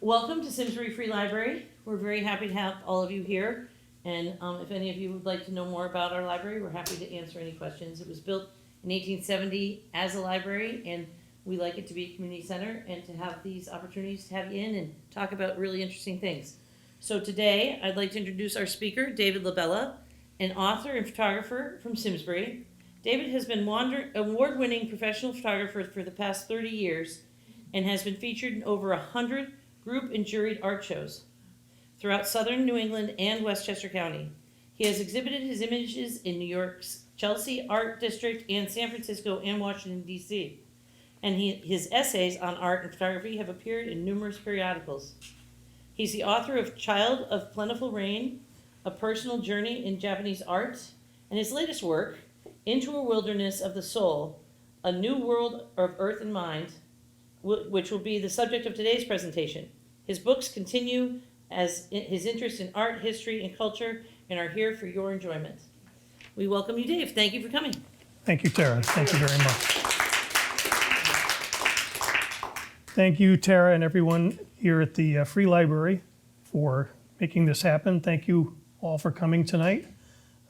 Welcome to Simsbury Free Library. We're very happy to have all of you here. And if any of you would like to know more about our library, we're happy to answer any questions. It was built in 1870 as a library, and we like it to be a community center and to have these opportunities to have you in and talk about really interesting things. So today, I'd like to introduce our speaker, David LaBella, an author and photographer from Simsbury. David has been award-winning professional photographer for the past 30 years and has been featured in over 100 group and juried art shows throughout southern New England and Westchester County. He has exhibited his images in New York's Chelsea Art District and San Francisco and Washington, D.C. And his essays on art and photography have appeared in numerous periodicals. He's the author of Child of Plentiful Rain, A Personal Journey in Japanese Art, and his latest work, Into a Wilderness of the Soul, A New World of Earth and Mind, which will be the subject of today's presentation. His books continue as his interest in art, history, and culture, and are here for your enjoyment. We welcome you, Dave. Thank you for coming. Thank you, Tara. Thank you very much. Thank you, Tara, and everyone here at the Free Library for making this happen. Thank you all for coming tonight.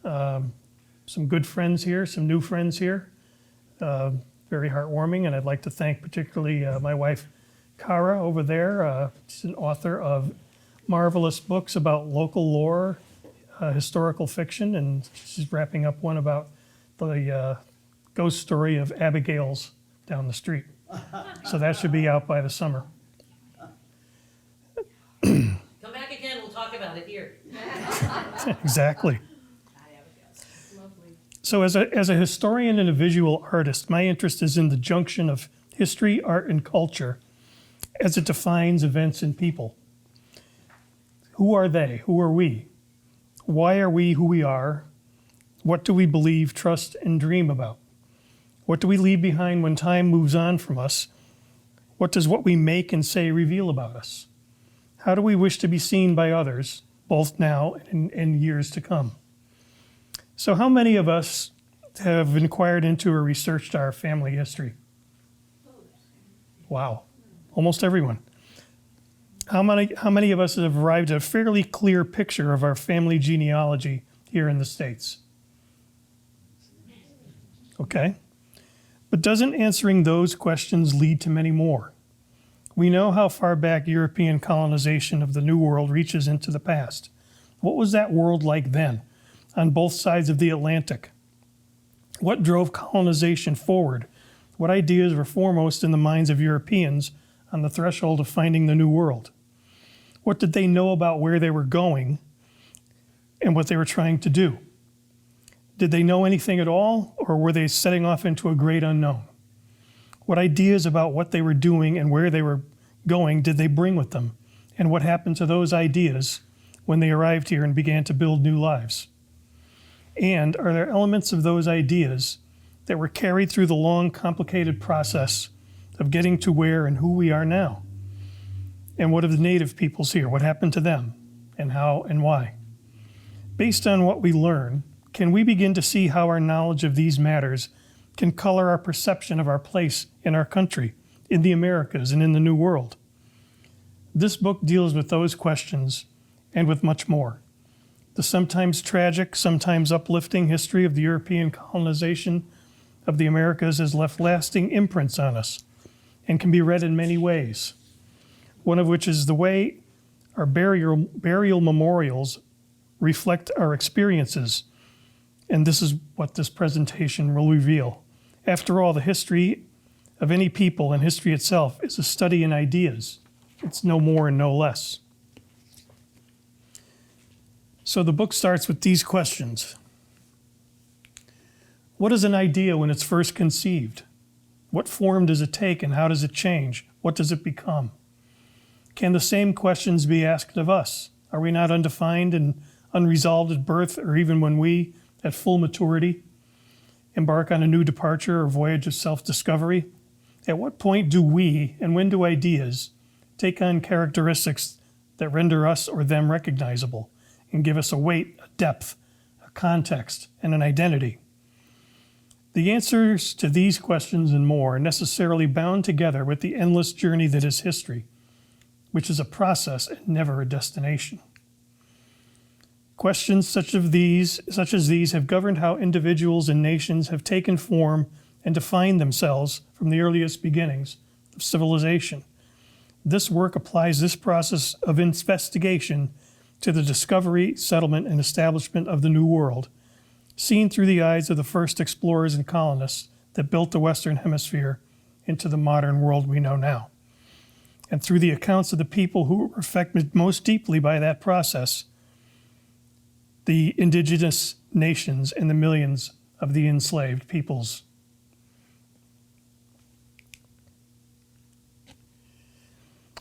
Some good friends here, some new friends here. Very heartwarming, and I'd like to thank particularly my wife, Kara, over there. She's an author of marvelous books about local lore, historical fiction, and she's wrapping up one about the ghost story of Abigail's down the street. So that should be out by the summer. Come back again, we'll talk about it here. Exactly. So as a historian and a visual artist, my interest is in the junction of history, art, and culture as it defines events and people. Who are they? Who are we? Why are we who we are? What do we believe, trust, and dream about? What do we leave behind when time moves on from us? What does what we make and say reveal about us? How do we wish to be seen by others, both now and years to come? So how many of us have inquired into or researched our family history? Wow, almost everyone. How many of us have arrived at a fairly clear picture of our family genealogy here in the States? Okay. But doesn't answering those questions lead to many more? We know how far back European colonization of the New World reaches into the past. What was that world like then, on both sides of the Atlantic? What drove colonization forward? What ideas were foremost in the minds of Europeans on the threshold of finding the New World? What did they know about where they were going and what they were trying to do? Did they know anything at all, or were they setting off into a great unknown? What ideas about what they were doing and where they were going did they bring with them? And what happened to those ideas when they arrived here and began to build new lives? And are there elements of those ideas that were carried through the long, complicated process of getting to where and who we are now? And what of the native peoples here? What happened to them, and how and why? Based on what we learn, can we begin to see how our knowledge of these matters can color our perception of our place in our country, in the Americas, and in the New World? This book deals with those questions and with much more. The sometimes tragic, sometimes uplifting history of the European colonization of the Americas has left lasting imprints on us and can be read in many ways. One of which is the way our burial memorials reflect our experiences. And this is what this presentation will reveal. After all, the history of any people and history itself is a study in ideas. It's no more and no less. So the book starts with these questions. What is an idea when it's first conceived? What form does it take and how does it change? What does it become? Can the same questions be asked of us? Are we not undefined and unresolved at birth, or even when we, at full maturity, embark on a new departure or voyage of self-discovery? At what point do we, and when do ideas, take on characteristics that render us or them recognizable and give us a weight, a depth, a context, and an identity? The answers to these questions and more are necessarily bound together with the endless journey that is history, which is a process and never a destination. Questions such as these have governed how individuals and nations have taken form and defined themselves from the earliest beginnings of civilization. This work applies this process of investigation to the discovery, settlement, and establishment of the New World, seen through the eyes of the first explorers and colonists that built the Western Hemisphere into the modern world we know now, and through the accounts of the people who were affected most deeply by that process, the indigenous nations and the millions of the enslaved peoples.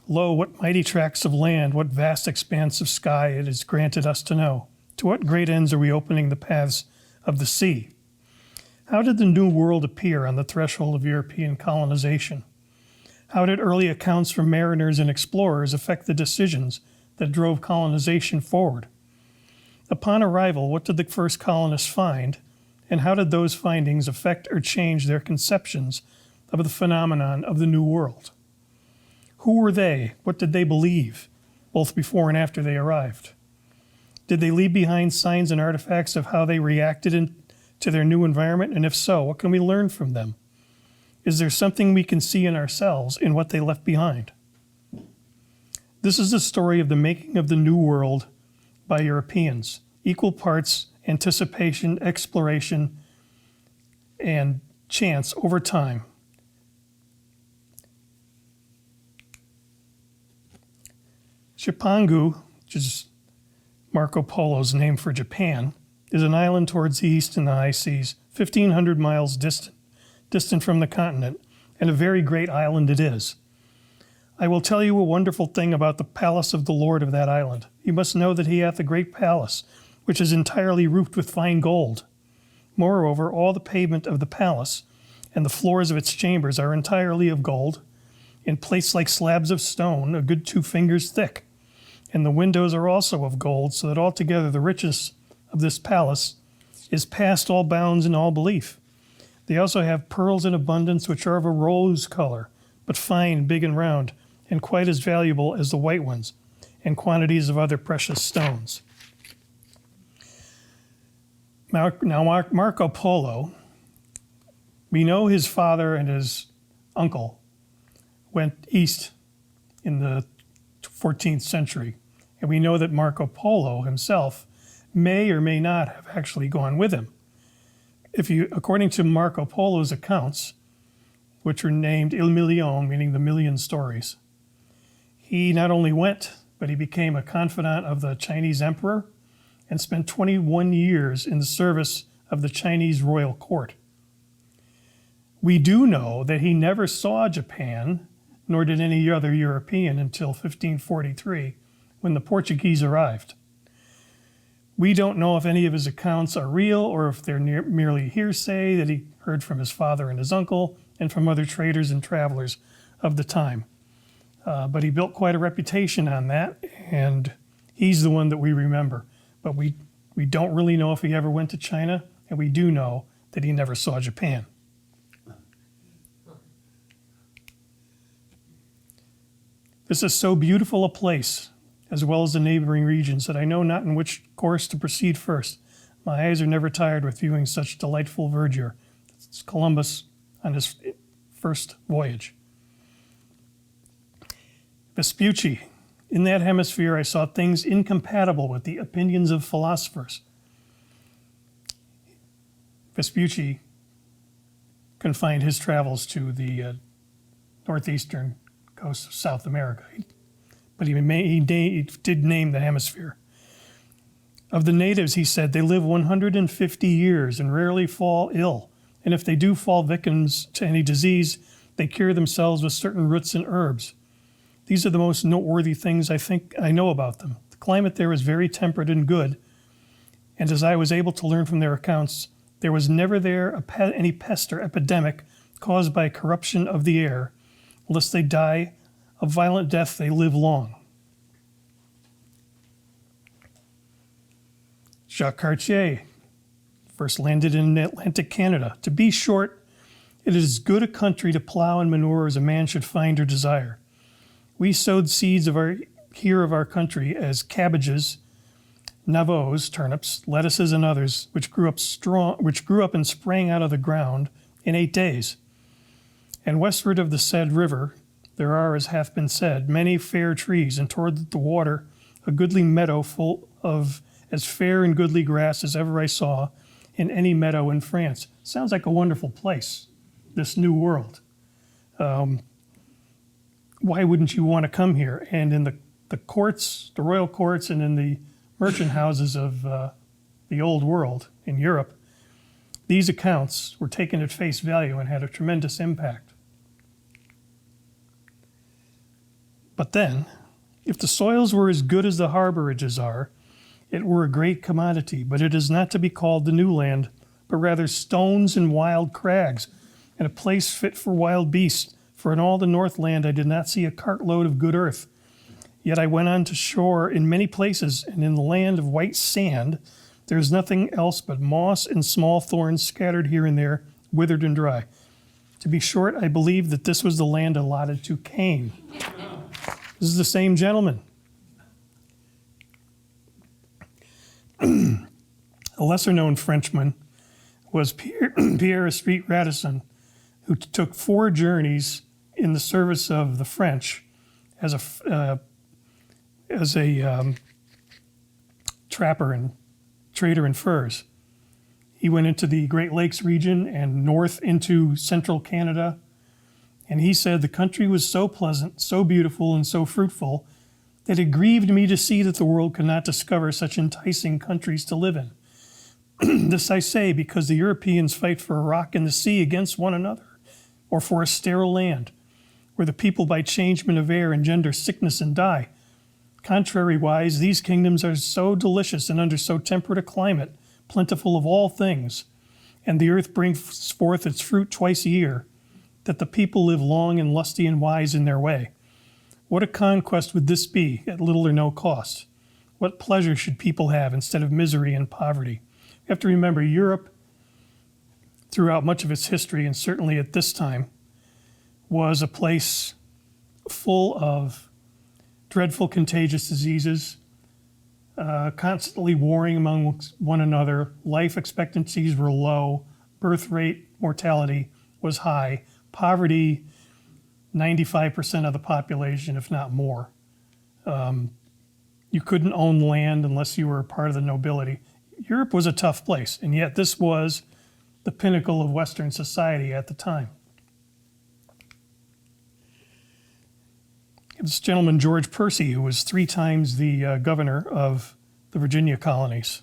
Lo, what mighty tracts of land, what vast expanse of sky it is granted us to know. To what great ends are we opening the paths of the sea? How did the New World appear on the threshold of European colonization? How did early accounts from mariners and explorers affect the decisions that drove colonization forward? Upon arrival, what did the first colonists find, and how did those findings affect or change their conceptions of the phenomenon of the New World? Who were they? What did they believe, both before and after they arrived? Did they leave behind signs and artifacts of how they reacted to their new environment? And if so, what can we learn from them? Is there something we can see in ourselves in what they left behind? This is the story of the making of the New World by Europeans, equal parts anticipation, exploration, and chance over time. Cipangu, which is Marco Polo's name for Japan, is an island towards the east in the high seas, 1,500 miles distant from the continent, and a very great island it is. I will tell you a wonderful thing about the palace of the lord of that island. You must know that he hath a great palace, which is entirely roofed with fine gold. Moreover, all the pavement of the palace and the floors of its chambers are entirely of gold, in place like slabs of stone, a good 2 fingers thick. And the windows are also of gold, so that altogether the richness of this palace is past all bounds and all belief. They also have pearls in abundance, which are of a rose color, but fine, big, and round, and quite as valuable as the white ones, and quantities of other precious stones. Now, Marco Polo, we know his father and his uncle went east in the 14th century, and we know that Marco Polo himself may or may not have actually gone with him. According to Marco Polo's accounts, which are named Il Million, meaning the million stories, he not only went, but he became a confidant of the Chinese emperor and spent 21 years in the service of the Chinese royal court. We do know that he never saw Japan, nor did any other European until 1543, when the Portuguese arrived. We don't know if any of his accounts are real or if they're merely hearsay that he heard from his father and his uncle and from other traders and travelers of the time. But he built quite a reputation on that, and he's the one that we remember. But we don't really know if he ever went to China, and we do know that he never saw Japan. This is so beautiful a place, as well as the neighboring regions, that I know not in which course to proceed first. My eyes are never tired with viewing such delightful verdure. It's Columbus on his first voyage. Vespucci. In that hemisphere, I saw things incompatible with the opinions of philosophers. Vespucci confined his travels to the northeastern coast of South America, but he did name the hemisphere. Of the natives, he said, they live 150 years and rarely fall ill, and if they do fall victims to any disease, they cure themselves with certain roots and herbs. These are the most noteworthy things I think I know about them. The climate there is very temperate and good, and as I was able to learn from their accounts, there was never there any pest or epidemic caused by corruption of the air. Unless they die a violent death, they live long. Jacques Cartier first landed in Atlantic Canada. To be short, it is as good a country to plow and manure as a man should find or desire. We sowed seeds of our country as cabbages, navos, turnips, lettuces, and others, which grew up and sprang out of the ground in 8 days. And westward of the said river, there are, as hath been said, many fair trees, and toward the water a goodly meadow full of as fair and goodly grass as ever I saw in any meadow in France. Sounds like a wonderful place, this new world. Why wouldn't you want to come here? And in the courts, the royal courts, and in the merchant houses of the old world in Europe, these accounts were taken at face value and had a tremendous impact. But then, if the soils were as good as the harborages are, it were a great commodity, but it is not to be called the new land, but rather stones and wild crags, and a place fit for wild beasts. For in all the north land I did not see a cartload of good earth. Yet I went on to shore in many places, and in the land of white sand there is nothing else but moss and small thorns scattered here and there, withered and dry. To be short, I believe that this was the land allotted to Cain. This is the same gentleman. A lesser-known Frenchman was Pierre Esprit Radisson, who took 4 journeys in the service of the French as a trapper and trader in furs. He went into the Great Lakes region and north into central Canada, and he said the country was so pleasant, so beautiful, and so fruitful that it grieved me to see that the world could not discover such enticing countries to live in. This I say because the Europeans fight for a rock in the sea against one another, or for a sterile land, where the people by changement of air engender sickness and die. Contrariwise, these kingdoms are so delicious and under so temperate a climate, plentiful of all things, and the earth brings forth its fruit twice a year, that the people live long and lusty and wise in their way. What a conquest would this be, at little or no cost? What pleasure should people have instead of misery and poverty? You have to remember, Europe, throughout much of its history, and certainly at this time, was a place full of dreadful contagious diseases, constantly warring among one another. Life expectancies were low. Birth rate mortality was high. Poverty, 95% of the population, if not more. You couldn't own land unless you were a part of the nobility. Europe was a tough place, and yet this was the pinnacle of Western society at the time. This gentleman, George Percy, who was 3 times the governor of the Virginia colonies.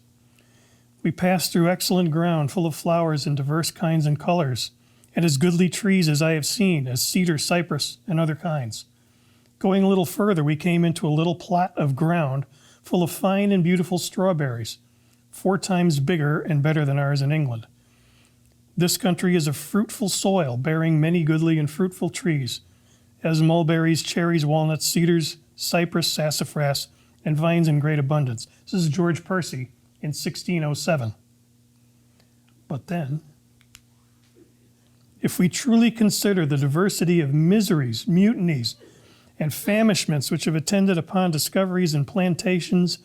We passed through excellent ground full of flowers in diverse kinds and colors, and as goodly trees as I have seen, as cedar, cypress, and other kinds. Going a little further, we came into a little plot of ground full of fine and beautiful strawberries, 4 times bigger and better than ours in England. This country is a fruitful soil, bearing many goodly and fruitful trees, as mulberries, cherries, walnuts, cedars, cypress, sassafras, and vines in great abundance. This is George Percy in 1607. But then, if we truly consider the diversity of miseries, mutinies, and famishments which have attended upon discoveries and plantations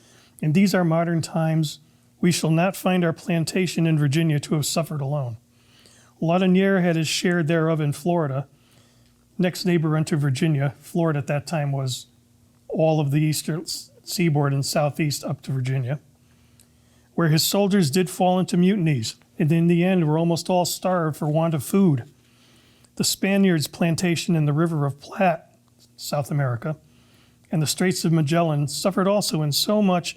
in these our modern times, we shall not find our plantation in Virginia to have suffered alone. Laudonnière had his share thereof in Florida. Next neighbor unto Virginia, Florida at that time was all of the eastern seaboard and southeast up to Virginia, where his soldiers did fall into mutinies, and in the end were almost all starved for want of food. The Spaniards' plantation in the River of Platte, South America, and the Straits of Magellan suffered also in so much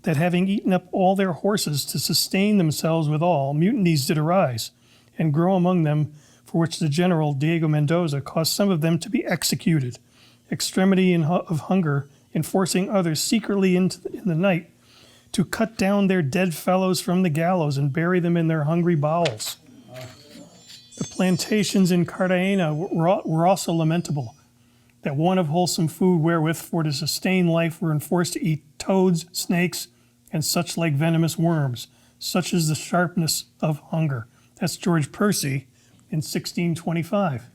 that having eaten up all their horses to sustain themselves withal, mutinies did arise and grow among them, for which the general Diego Mendoza caused some of them to be executed, extremity of hunger, enforcing others secretly in the night to cut down their dead fellows from the gallows and bury them in their hungry bowels. The plantations in Cartagena were also lamentable, that want of wholesome food wherewith for to sustain life were enforced to eat toads, snakes, and such like venomous worms, such is the sharpness of hunger. That's George Percy in 1625,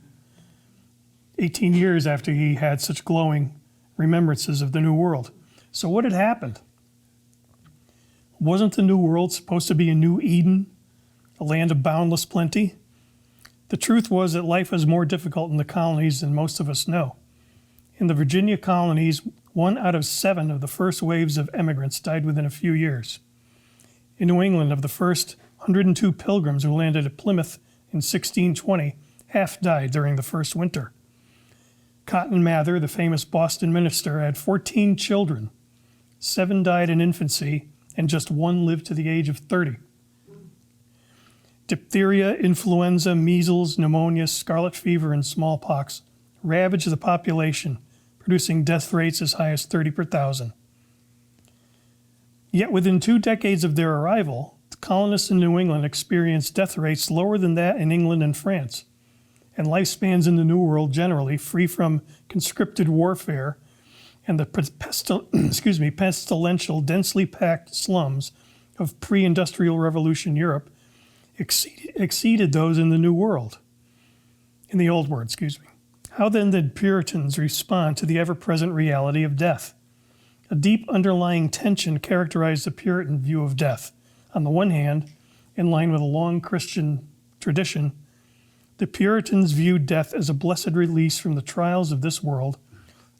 18 years after he had such glowing remembrances of the New World. So what had happened? Wasn't the New World supposed to be a new Eden, a land of boundless plenty? The truth was that life was more difficult in the colonies than most of us know. In the Virginia colonies, 1 out of 7 of the first waves of emigrants died within a few years. In New England, of the first 102 pilgrims who landed at Plymouth in 1620, half died during the first winter. Cotton Mather, the famous Boston minister, had 14 children. 7 died in infancy, and just 1 lived to the age of 30. Diphtheria, influenza, measles, pneumonia, scarlet fever, and smallpox ravaged the population, producing death rates as high as 30 per thousand. Yet within 2 decades of their arrival, the colonists in New England experienced death rates lower than that in England and France, and lifespans in the New World generally, free from conscripted warfare and the pestilential, densely packed slums of pre-industrial revolution Europe, exceeded those in the New World, in the Old World, How then did Puritans respond to the ever-present reality of death? A deep underlying tension characterized the Puritan view of death. On the one hand, in line with a long Christian tradition, the Puritans viewed death as a blessed release from the trials of this world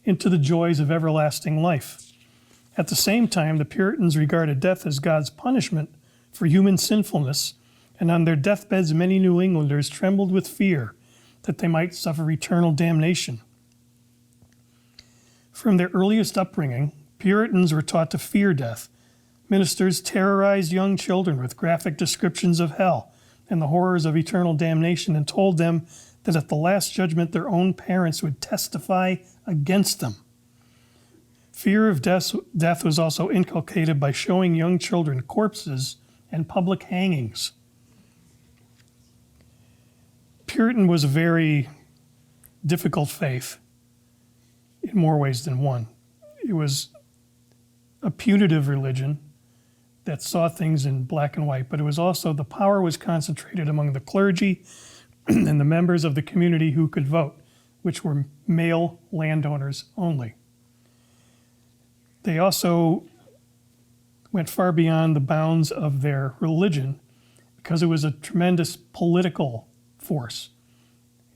into the joys of everlasting life. At the same time, the Puritans regarded death as God's punishment for human sinfulness, and on their deathbeds many New Englanders trembled with fear that they might suffer eternal damnation. From their earliest upbringing, Puritans were taught to fear death. Ministers terrorized young children with graphic descriptions of hell and the horrors of eternal damnation, and told them that at the last judgment their own parents would testify against them. Fear of death was also inculcated by showing young children corpses and public hangings. Puritan was a very difficult faith in more ways than one. It was a punitive religion that saw things in black and white, but it was also, the power was concentrated among the clergy and the members of the community who could vote, which were male landowners only. They also went far beyond the bounds of their religion because it was a tremendous political force,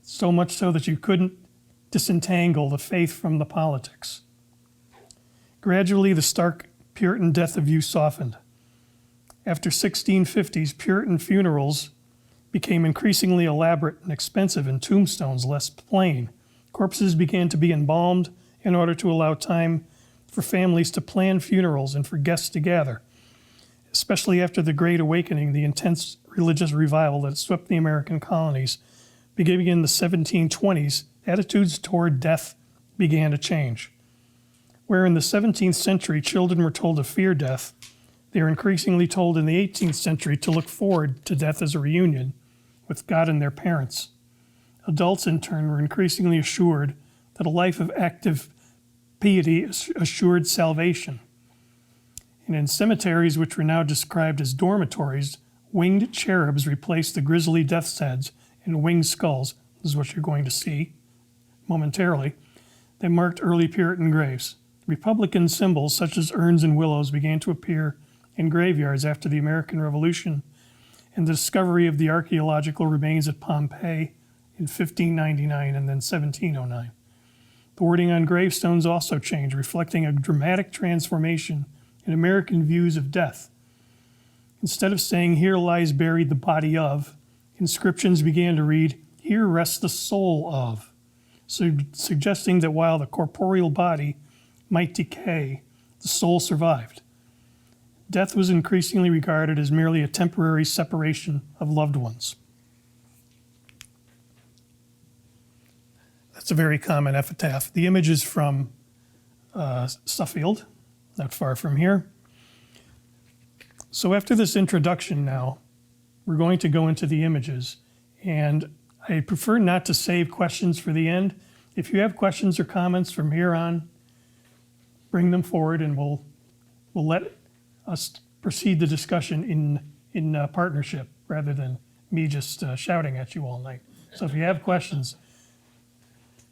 so much so that you couldn't disentangle the faith from the politics. Gradually, the stark Puritan death view softened. After 1650s, Puritan funerals became increasingly elaborate and expensive, and tombstones less plain. Corpses began to be embalmed in order to allow time for families to plan funerals and for guests to gather. Especially after the Great Awakening, the intense religious revival that swept the American colonies, beginning in the 1720s, attitudes toward death began to change. Where in the 17th century children were told to fear death, they are increasingly told in the 18th century to look forward to death as a reunion with God and their parents. Adults, in turn, were increasingly assured that a life of active piety assured salvation. And in cemeteries, which were now described as dormitories, winged cherubs replaced the grisly death's heads and winged skulls. This is what you're going to see momentarily. They marked early Puritan graves. Republican symbols such as urns and willows began to appear in graveyards after the American Revolution and the discovery of the archaeological remains at Pompeii in 1599 and then 1709. The wording on gravestones also changed, reflecting a dramatic transformation in American views of death. Instead of saying, "Here lies buried the body of," inscriptions began to read, "Here rests the soul of," suggesting that while the corporeal body might decay, the soul survived. Death was increasingly regarded as merely a temporary separation of loved ones. That's a very common epitaph. The image is from Suffield, not far from here. So after this introduction now, we're going to go into the images. And I prefer not to save questions for the end. If you have questions or comments from here on, bring them forward and we'll let us proceed the discussion in partnership rather than me just shouting at you all night. So if you have questions,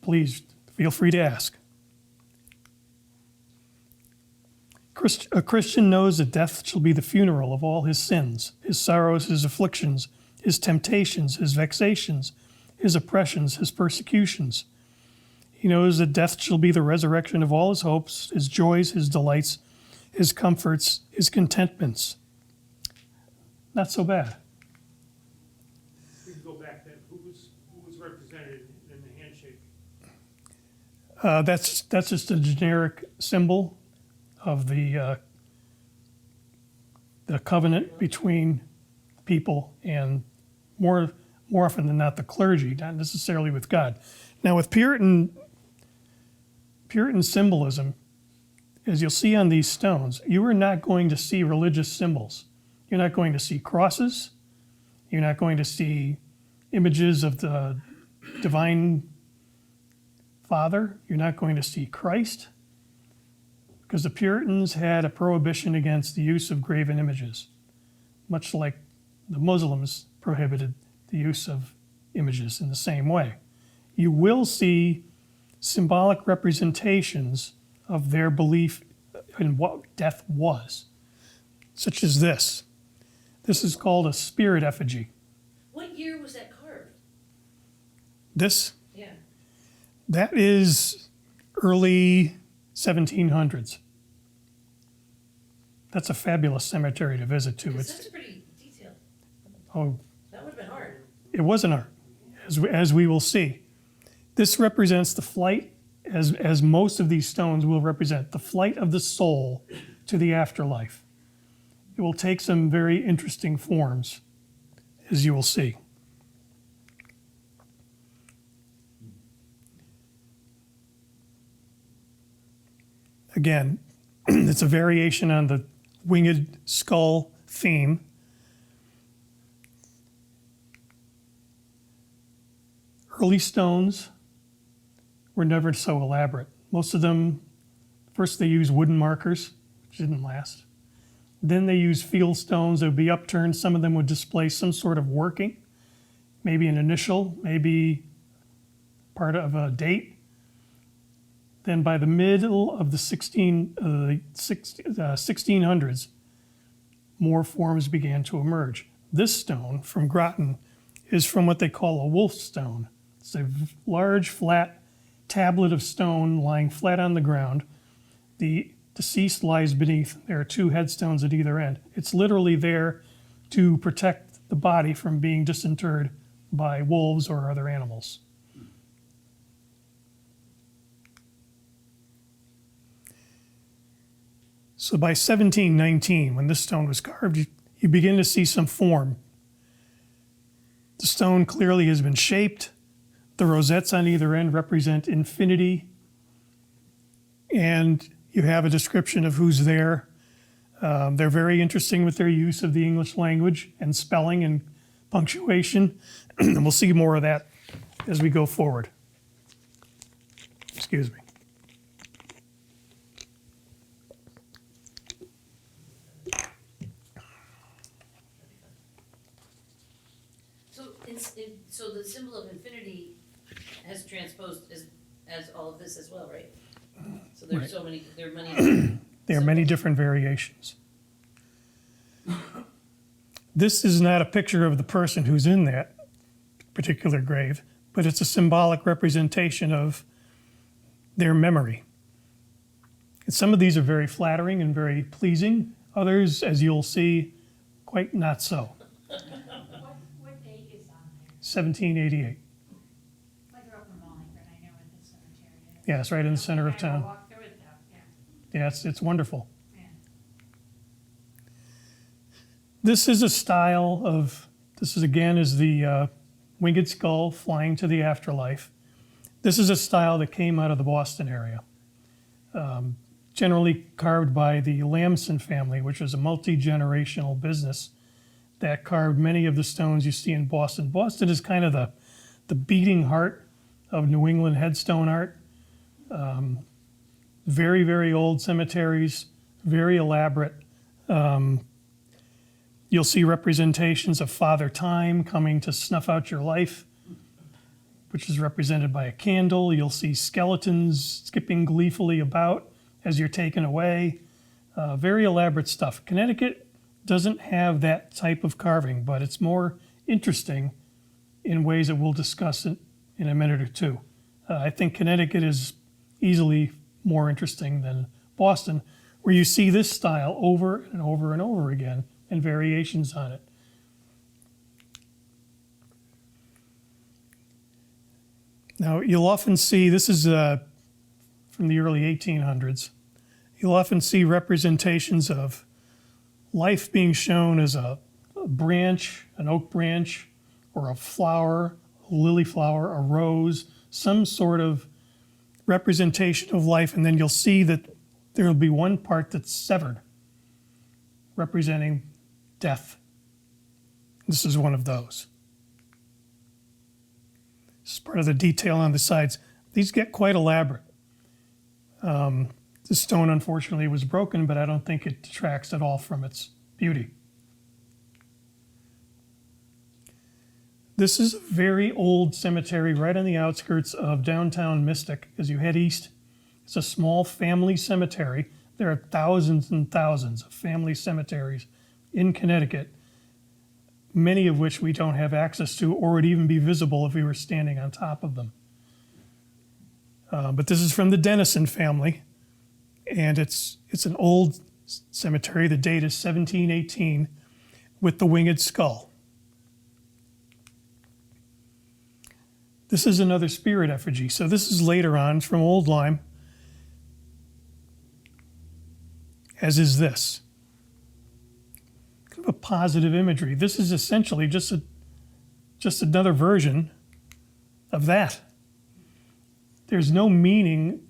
please feel free to ask. A Christian knows that death shall be the funeral of all his sins, his sorrows, his afflictions, his temptations, his vexations, his oppressions, his persecutions. He knows that death shall be the resurrection of all his hopes, his joys, his delights, his comforts, his contentments. Not so bad. We can go back then. Who was represented in the handshake? That's just a generic symbol of the covenant between people and more often than not the clergy, not necessarily with God. Now with Puritan symbolism, as you'll see on these stones, you are not going to see religious symbols. You're not going to see crosses. You're not going to see images of the divine Father. You're not going to see Christ, because the Puritans had a prohibition against the use of graven images, much like the Muslims prohibited the use of images in the same way. You will see symbolic representations of their belief in what death was, such as this. This is called a spirit effigy. What year was that carved? This, Yeah. that is early 1700s. That's a fabulous cemetery to visit too. Because that's pretty detailed. Oh, That would have been hard. it was an art, as we will see. This represents the flight, as most of these stones will represent, the flight of the soul to the afterlife. It will take some very interesting forms, as you will see. Again, it's a variation on the winged skull theme. Early stones were never so elaborate. Most of them, first they used wooden markers, which didn't last. Then they used field stones that would be upturned. Some of them would display some sort of working, maybe an initial, maybe part of a date. Then by the middle of the 1600s, more forms began to emerge. This stone from Groton is from what they call a wolf stone. It's a large, flat tablet of stone lying flat on the ground. The deceased lies beneath. There are two headstones at either end. It's literally there to protect the body from being disinterred by wolves or other animals. So by 1719, when this stone was carved, you begin to see some form. The stone clearly has been shaped. The rosettes on either end represent infinity. And you have a description of who's there. They're very interesting with their use of the English language and spelling and punctuation. And we'll see more of that as we go forward. Excuse me. So the symbol of infinity has transposed as all of this as well, right? So there's Right. so many, there are many. There are many different variations. This is not a picture of the person who's in that particular grave, but it's a symbolic representation of their memory. And some of these are very flattering and very pleasing. Others, as you'll see, quite not so. What date is on there? 1788. I grew up in Wallingford, I know where the cemetery is. Yeah, it's right in the center of I town. walked through it though, yeah, Yeah, it's wonderful. yeah. This is a style of, this is again is the winged skull flying to the afterlife. This is a style that came out of the Boston area. Generally carved by the Lamson family, which was a multi-generational business that carved many of the stones you see in Boston. Boston is kind of the beating heart of New England headstone art. Very, very old cemeteries, very elaborate. You'll see representations of Father Time coming to snuff out your life, which is represented by a candle. You'll see skeletons skipping gleefully about as you're taken away. Very elaborate stuff. Connecticut doesn't have that type of carving, but it's more interesting in ways that we'll discuss in a minute or two. I think Connecticut is easily more interesting than Boston, where you see this style over and over and over again and variations on it. Now, you'll often see, this is from the early 1800s, you'll often see representations of life being shown as a branch, an oak branch, or a flower, a lily flower, a rose, some sort of representation of life, and then you'll see that there will be one part that's severed, representing death. This is one of those. This is part of the detail on the sides. These get quite elaborate. The stone, unfortunately, was broken, but I don't think it detracts at all from its beauty. This is a very old cemetery right on the outskirts of downtown Mystic as you head east. It's a small family cemetery. There are thousands and thousands of family cemeteries in Connecticut, many of which we don't have access to or would even be visible if we were standing on top of them. But this is from the Dennison family, and it's an old cemetery. The date is 1718 with the winged skull. This is another spirit effigy. So this is later on from Old Lyme, as is this. Kind of a positive imagery. This is essentially just another version of that. There's no meaning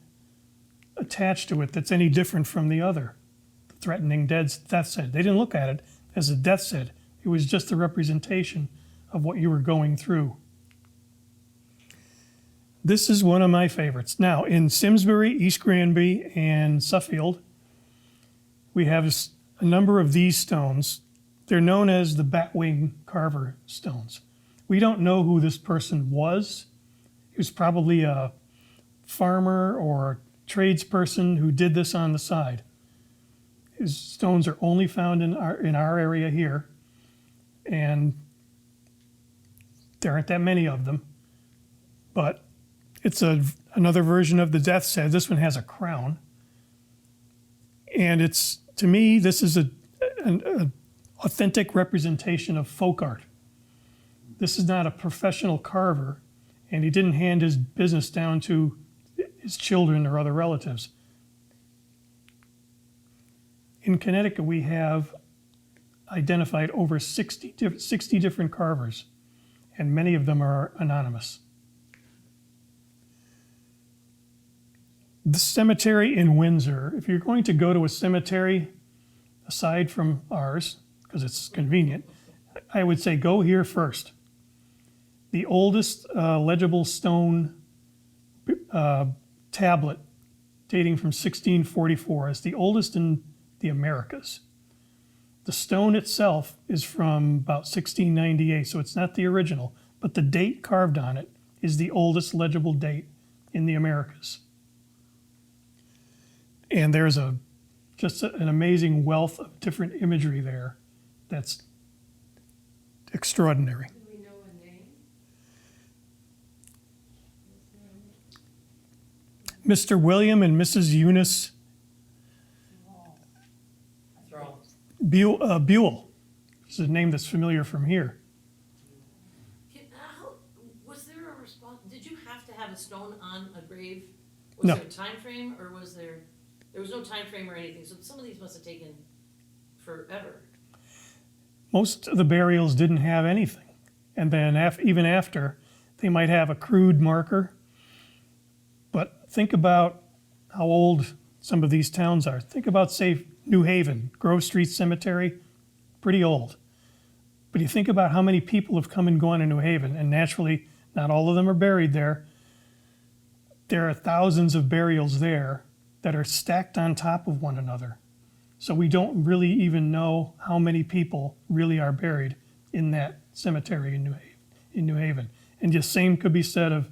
attached to it that's any different from the other. The threatening death's head. They didn't look at it as a death's head. It was just a representation of what you were going through. This is one of my favorites. Now, in Simsbury, East Granby, and Suffield, we have a number of these stones. They're known as the Batwing Carver stones. We don't know who this person was. He was probably a farmer or a tradesperson who did this on the side. His stones are only found in our area here, and there aren't that many of them. But it's another version of the death's head. This one has a crown. And it's, to me, this is an authentic representation of folk art. This is not a professional carver, and he didn't hand his business down to his children or other relatives. In Connecticut, we have identified over 60 different carvers, and many of them are anonymous. The cemetery in Windsor, if you're going to go to a cemetery aside from ours, because it's convenient, I would say go here first. The oldest legible stone tablet dating from 1644 is the oldest in the Americas. The stone itself is from about 1698, so it's not the original, but the date carved on it is the oldest legible date in the Americas. And there's just an amazing wealth of different imagery there that's extraordinary. Do we know a name? Mr. William and Mrs. Eunice Buell. It's a name that's familiar from here. Was there a response? Did you have to have a stone on a grave? Was No. there a time frame, or was there was no time frame or anything? So some of these must have taken forever. Most of the burials didn't have anything. And then even after, they might have a crude marker. But think about how old some of these towns are. Think about, say, New Haven, Grove Street Cemetery, pretty old. But you think about how many people have come and gone in New Haven, and naturally, not all of them are buried there. There are thousands of burials there that are stacked on top of one another. So we don't really even know how many people really are buried in that cemetery in New Haven. And the same could be said of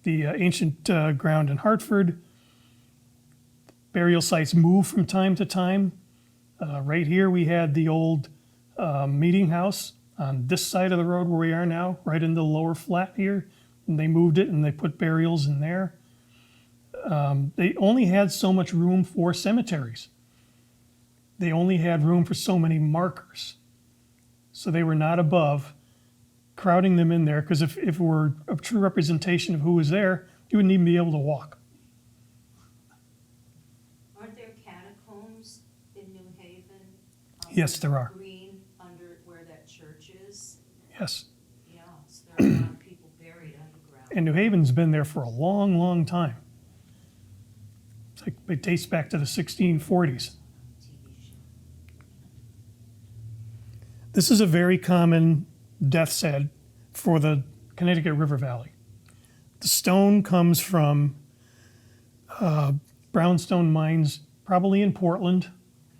the ancient ground in Hartford. Burial sites move from time to time. Right here, we had the old meeting house on this side of the road where we are now, right in the lower flat here. And they moved it and they put burials in there. They only had so much room for cemeteries. They only had room for so many markers. So they were not above crowding them in there, because if it were a true representation of who was there, you wouldn't even be able to walk. Aren't there catacombs in New Haven? Yes, there are. Green under where that church is? Yes. Yeah, so there are a lot of people buried underground. And New Haven's been there for a long, long time. It's like it dates back to the 1640s. TV show. This is a very common death's head for the Connecticut River Valley. The stone comes from brownstone mines, probably in Portland.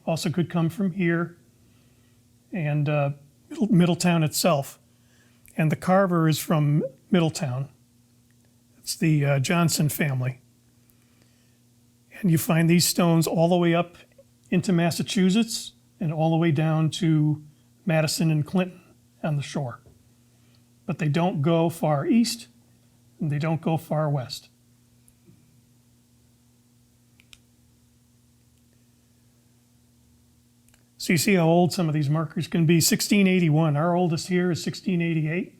Also could come from here and Middletown itself. And the carver is from Middletown. It's the Johnson family. And you find these stones all the way up into Massachusetts and all the way down to Madison and Clinton on the shore. But they don't go far east and they don't go far west. So you see how old some of these markers can be. 1681, our oldest here is 1688.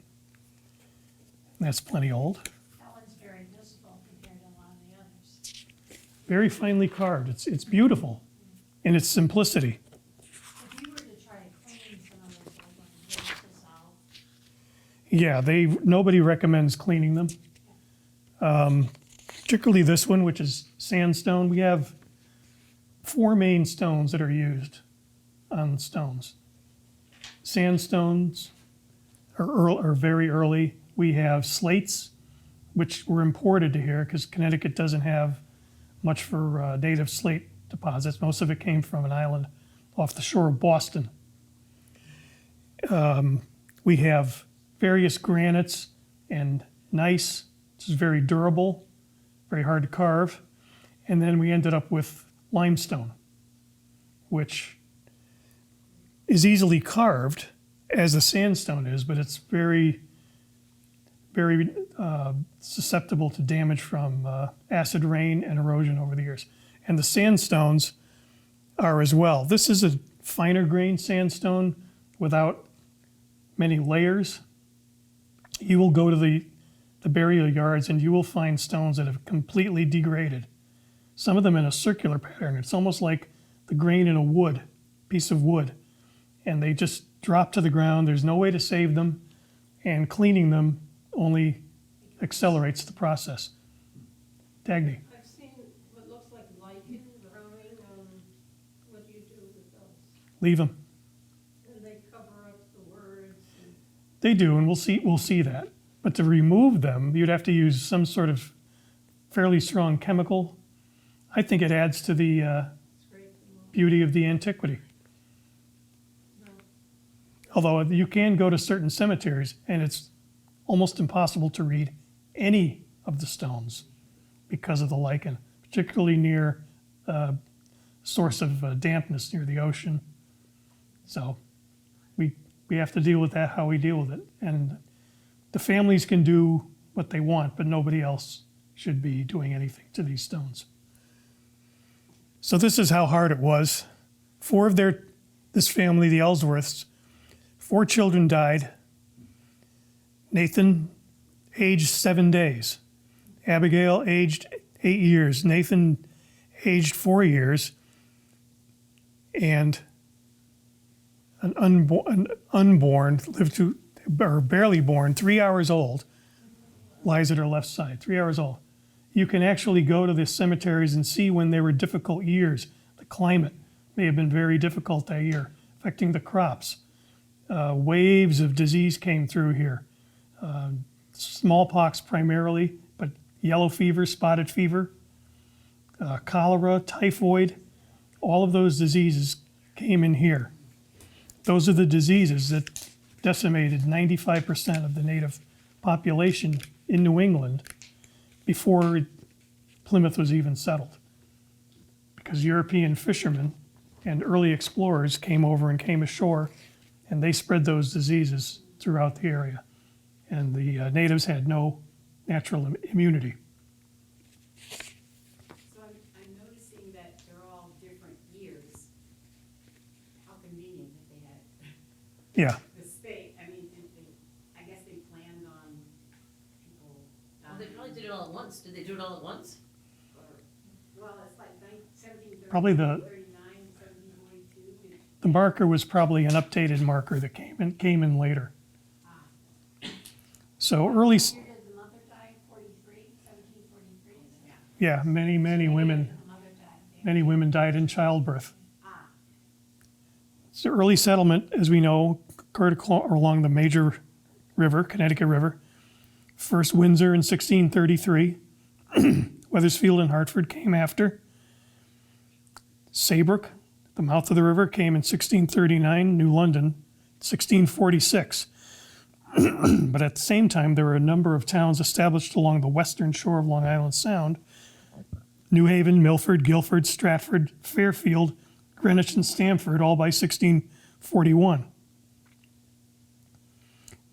That's plenty old. That one's very visible compared to a lot of the others. Very finely carved. It's beautiful in its simplicity. If you were to try to clean some of those old ones, would it dissolve? Yeah, nobody recommends cleaning them. Particularly this one, which is sandstone. We have 4 main stones that are used on stones. Sandstones are very early. We have slates, which were imported to here because Connecticut doesn't have much for native slate deposits. Most of it came from an island off the shore of Boston. We have various granites and gneiss, which is very durable, very hard to carve. And then we ended up with limestone, which is easily carved as the sandstone is, but it's very, very susceptible to damage from acid rain and erosion over the years. And the sandstones are as well. This is a finer grained sandstone without many layers. You will go to the burial yards and you will find stones that have completely degraded. Some of them in a circular pattern. It's almost like the grain in a piece of wood. And they just drop to the ground. There's no way to save them. And cleaning them only accelerates the process. Dagny. I've seen what looks like lichen growing on, what do you do with those? Leave them. And they cover up the words and. They do, and we'll see that. But to remove them, you'd have to use some sort of fairly strong chemical. I think it adds to the Scrape them off. beauty of the antiquity. No. Although you can go to certain cemeteries, and it's almost impossible to read any of the stones because of the lichen, particularly near a source of dampness near the ocean. So we have to deal with that how we deal with it. And the families can do what they want, but nobody else should be doing anything to these stones. So this is how hard it was. This family, the Ellsworths, 4 children died. Nathan, aged 7 days. Abigail, aged 8 years. Nathan, aged 4 years. And an unborn, or barely born, 3 hours old, lies at her left side, 3 hours old. You can actually go to the cemeteries and see when they were difficult years. The climate may have been very difficult that year, affecting the crops. Waves of disease came through here. Smallpox primarily, but yellow fever, spotted fever, cholera, typhoid, all of those diseases came in here. Those are the diseases that decimated 95% of the native population in New England before Plymouth was even settled. Because European fishermen And early explorers came over and came ashore, and they spread those diseases throughout the area. And the natives had no natural immunity. So I'm noticing that they're all different years. How convenient that they had Yeah, the state, I mean, I guess they planned on people Well, they dying. probably did it all at once. Did they do it all at once? Well, it's like 1730, Probably the- 1739, 1742. the marker was probably an updated marker that came in later. So early, Year did the mother die, 1743, is it? yeah, many women, The mother died there. many women died in childbirth. So early settlement, as we know, occurred along the major river, Connecticut River. First Windsor in 1633. Wethersfield and Hartford came after. Saybrook, the mouth of the river, came in 1639. New London, 1646. But at the same time, there were a number of towns established along the western shore of Long Island Sound. New Haven, Milford, Guilford, Stratford, Fairfield, Greenwich, and Stamford, all by 1641.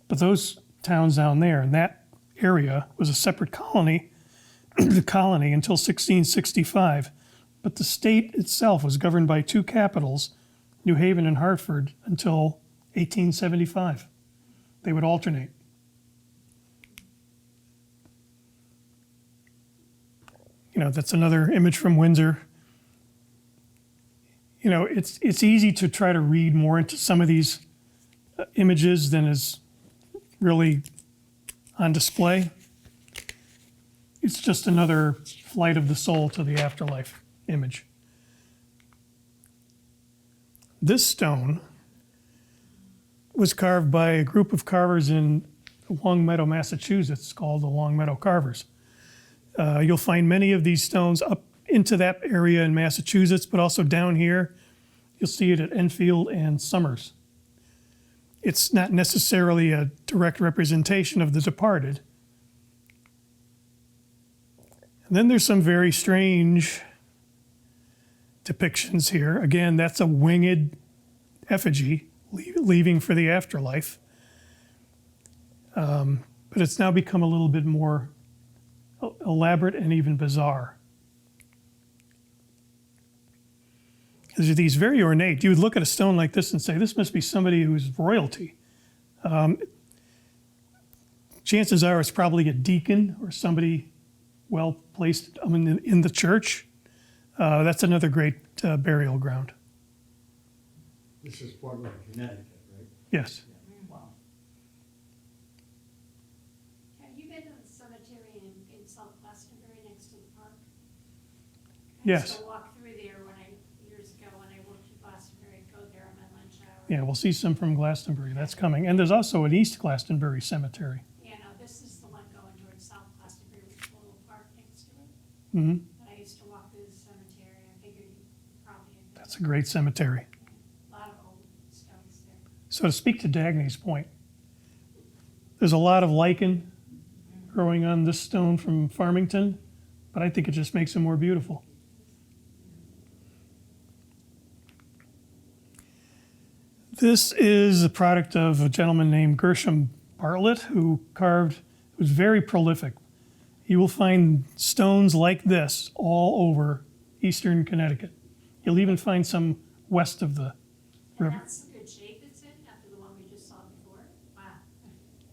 But those towns down there in that area was a separate colony, the colony until 1665. But the state itself was governed by two capitals, New Haven and Hartford, until 1875. They would alternate. You know, that's another image from Windsor. You know, it's easy to try to read more into some of these images than is really on display. It's just another flight of the soul to the afterlife image. This stone was carved by a group of carvers in Longmeadow, Massachusetts, called the Longmeadow Carvers. You'll find many of these stones up into that area in Massachusetts, but also down here. You'll see it at Enfield and Somers. It's not necessarily a direct representation of the departed. And then there's some very strange depictions here. Again, that's a winged effigy leaving for the afterlife. But it's now become a little bit more elaborate and even bizarre. There's these very ornate. You would look at a stone like this and say, this must be somebody who's royalty. Chances are it's probably a deacon or somebody well placed in the church. That's another great burial ground. This is Portland, Connecticut, right? Yes. Wow. Have you been to the cemetery in South Glastonbury next to the park? I Yes. used to walk through there years ago when I worked in Glastonbury, I'd go there on my lunch hour. Yeah, we'll see some from Glastonbury. That's coming. And there's also an East Glastonbury cemetery. Yeah, no, this is the one going towards South Glastonbury with the little park next to it. Hmm. But I used to walk through the cemetery, I figured you probably had been. That's a great cemetery. A lot of old stones there. So to speak to Dagny's point, there's a lot of lichen growing on this stone from Farmington, but I think it just makes it more beautiful. This is a product of a gentleman named Gershom Bartlett, who was very prolific. You will find stones like this all over eastern Connecticut. You'll even find some west of the And river. that's the good shape it's in after the one we just saw before. Wow,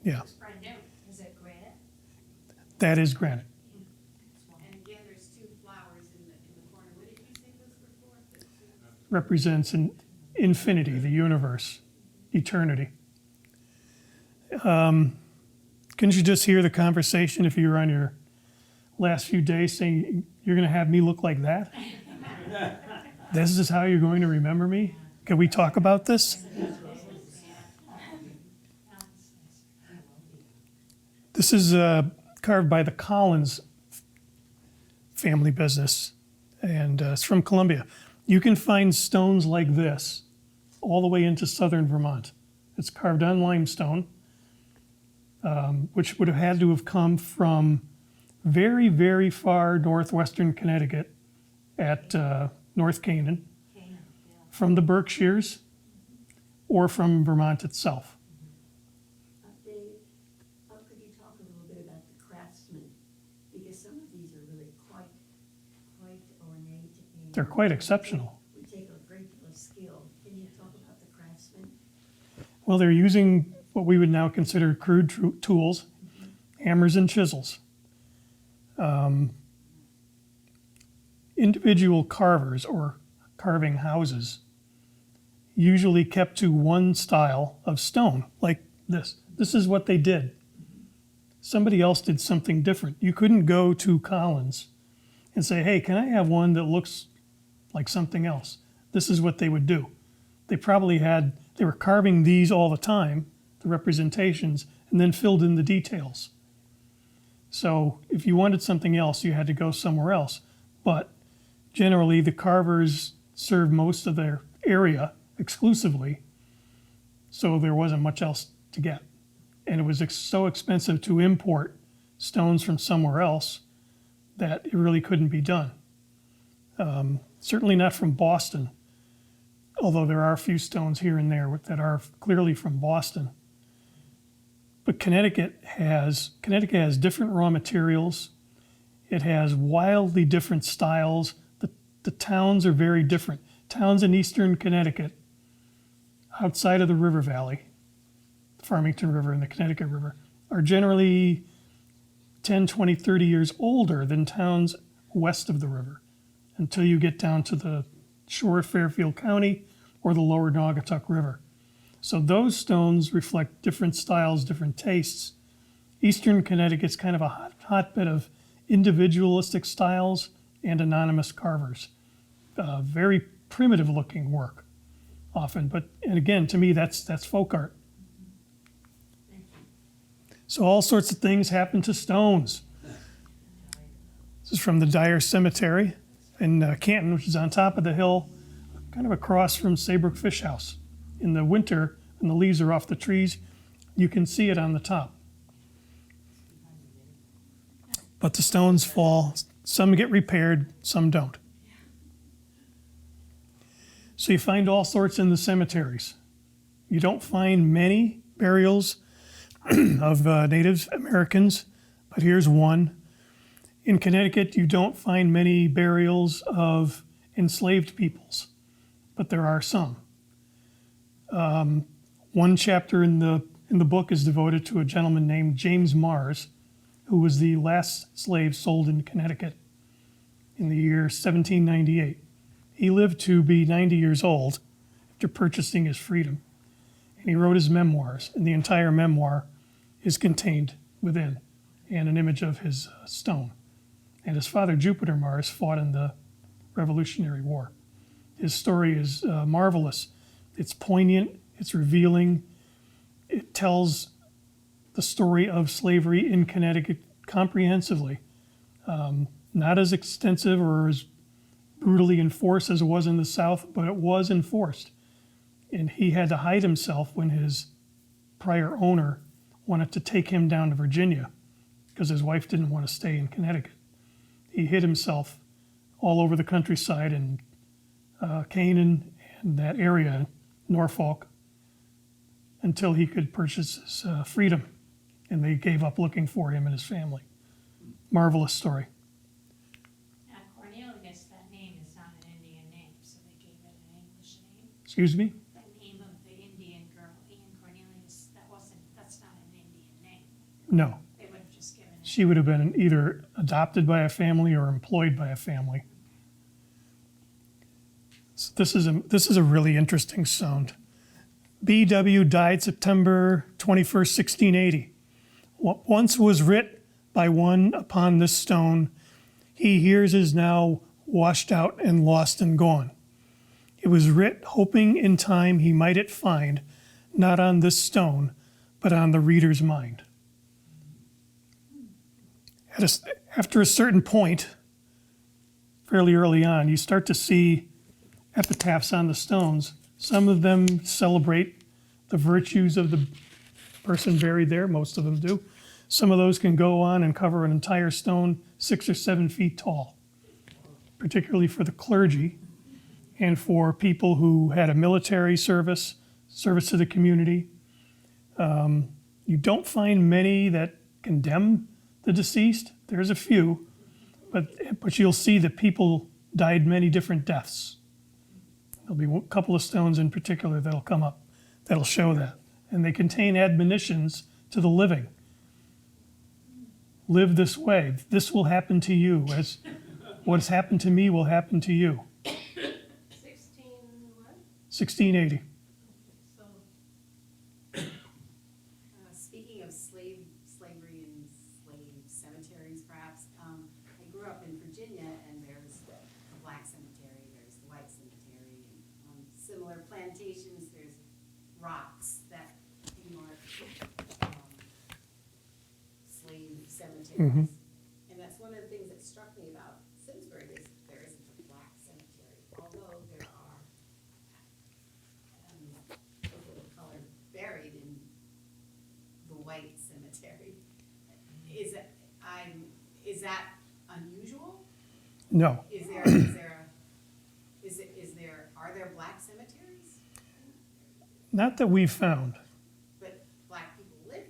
Yeah, it's brand new. Is it granite? that is granite. And again, there's two flowers in the corner. What did you say those were for? The two- Represents an infinity, the universe, eternity. Couldn't you just hear the conversation if you were on your last few days saying, you're going to have me look like that? This is how you're going to remember me? Can we talk about this? This is carved by the Collins family business, and it's from Columbia. You can find stones like this all the way into southern Vermont. It's carved on limestone, which would have had to have come from very, very far northwestern Connecticut at North Canaan. from the Berkshires or from Vermont itself. Dave, could you talk a little bit about the craftsmen? Because some of these are really quite ornate and. They're quite exceptional. Would take a great deal of skill. Can you talk about the craftsmen? Well, they're using what we would now consider crude tools, hammers and chisels. Individual carvers or carving houses usually kept to one style of stone, like this. This is what they did. Somebody else did something different. You couldn't go to Collins and say, hey, can I have one that looks like something else? This is what they would do. They were carving these all the time, the representations, and then filled in the details. So if you wanted something else, you had to go somewhere else. But generally, the carvers served most of their area exclusively, so there wasn't much else to get. And it was so expensive to import stones from somewhere else that it really couldn't be done. Certainly not from Boston, although there are a few stones here and there that are clearly from Boston. But Connecticut has different raw materials. It has wildly different styles. The towns are very different. Towns in eastern Connecticut, outside of the river valley, the Farmington River and the Connecticut River, are generally 10, 20, 30 years older than towns west of the river until you get down to the shore of Fairfield County or the lower Naugatuck River. So those stones reflect different styles, different tastes. Eastern Connecticut's kind of a hotbed of individualistic styles and anonymous carvers. Very primitive looking work often, and again, to me, that's folk art. So all sorts of things happen to stones. This is from the Dyer Cemetery in Canton, which is on top of the hill, kind of across from Saybrook Fish House. In the winter, when the leaves are off the trees, you can see it on the top. But the stones fall. Some get repaired, some don't. So you find all sorts in the cemeteries. You don't find many burials of Native Americans, but here's one. In Connecticut, you don't find many burials of enslaved peoples, but there are some. One chapter in the book is devoted to a gentleman named James Mars, who was the last slave sold in Connecticut in the year 1798. He lived to be 90 years old after purchasing his freedom, and he wrote his memoirs, and the entire memoir is contained within, and an image of his stone. And his father, Jupiter Mars, fought in the Revolutionary War. His story is marvelous. It's poignant, it's revealing. It tells the story of slavery in Connecticut comprehensively. Not as extensive or as brutally enforced as it was in the South, but it was enforced. And he had to hide himself when his prior owner wanted to take him down to Virginia because his wife didn't want to stay in Connecticut. He hid himself all over the countryside in Canaan and that area, Norfolk, until he could purchase his freedom. And they gave up looking for him and his family. Marvelous story. Now, Cornelius, that name is not an Indian name, so they gave it an English name. Excuse me? The name of the Indian girl, Ian Cornelius, that's not an Indian name. No. They would have just given it. She would have been either adopted by a family or employed by a family. So this is a really interesting stone. B.W. died September 21st, 1680. What once was writ by one upon this stone, he hears is now washed out and lost and gone. It was writ hoping in time he might it find, not on this stone, but on the reader's mind. After a certain point, fairly early on, you start to see epitaphs on the stones. Some of them celebrate the virtues of the person buried there. Most of them do. Some of those can go on and cover an entire stone 6 or 7 feet tall, particularly for the clergy and for people who had a military service to the community. You don't find many that condemn the deceased. There's a few, but you'll see that people died many different deaths. There'll be a couple of stones in particular that'll come up that'll show that. And they contain admonitions to the living. Live this way. This will happen to you. As what has happened to me will happen to you. 16 what? 1680. So, Speaking of slavery and slave cemeteries, perhaps, I grew up in Virginia, and there's the black cemetery, there's the white cemetery, and on similar plantations, there's rocks that mark slave cemeteries. And that's one of the things that struck me about Simsbury is there isn't a black cemetery, although there are people of color buried in the white cemetery. Is that unusual? No, Are there black cemeteries? not that we've found. But black people live?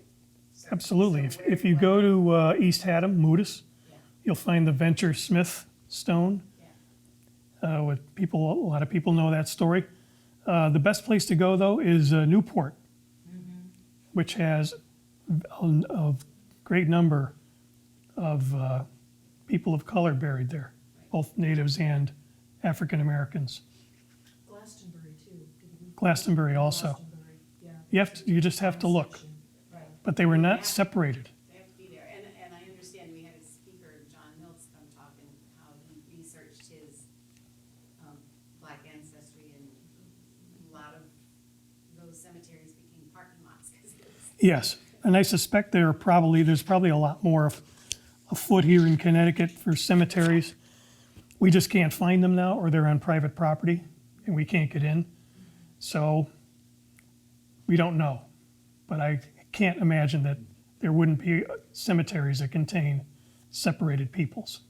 So- Absolutely. so If you go to East Haddam, Moodus, Yeah, you'll find the Venture Smith stone. yeah. A lot of people know that story. The best place to go, though, is Newport, which has a great number of people of color buried there, both natives and African Americans. Glastonbury too. Glastonbury also. Glastonbury, yeah. You just have to look, Right. but they were not separated. They have to be there. And I understand we had a speaker, John Mills, come talk and how he researched his black ancestry, and a lot of those cemeteries became parking lots because it was. Yes, and I suspect there's probably a lot more afoot here in Connecticut for cemeteries. We just can't find them now, or they're on private property, and we can't get in. So we don't know, but I can't imagine that there wouldn't be cemeteries that contain separated peoples.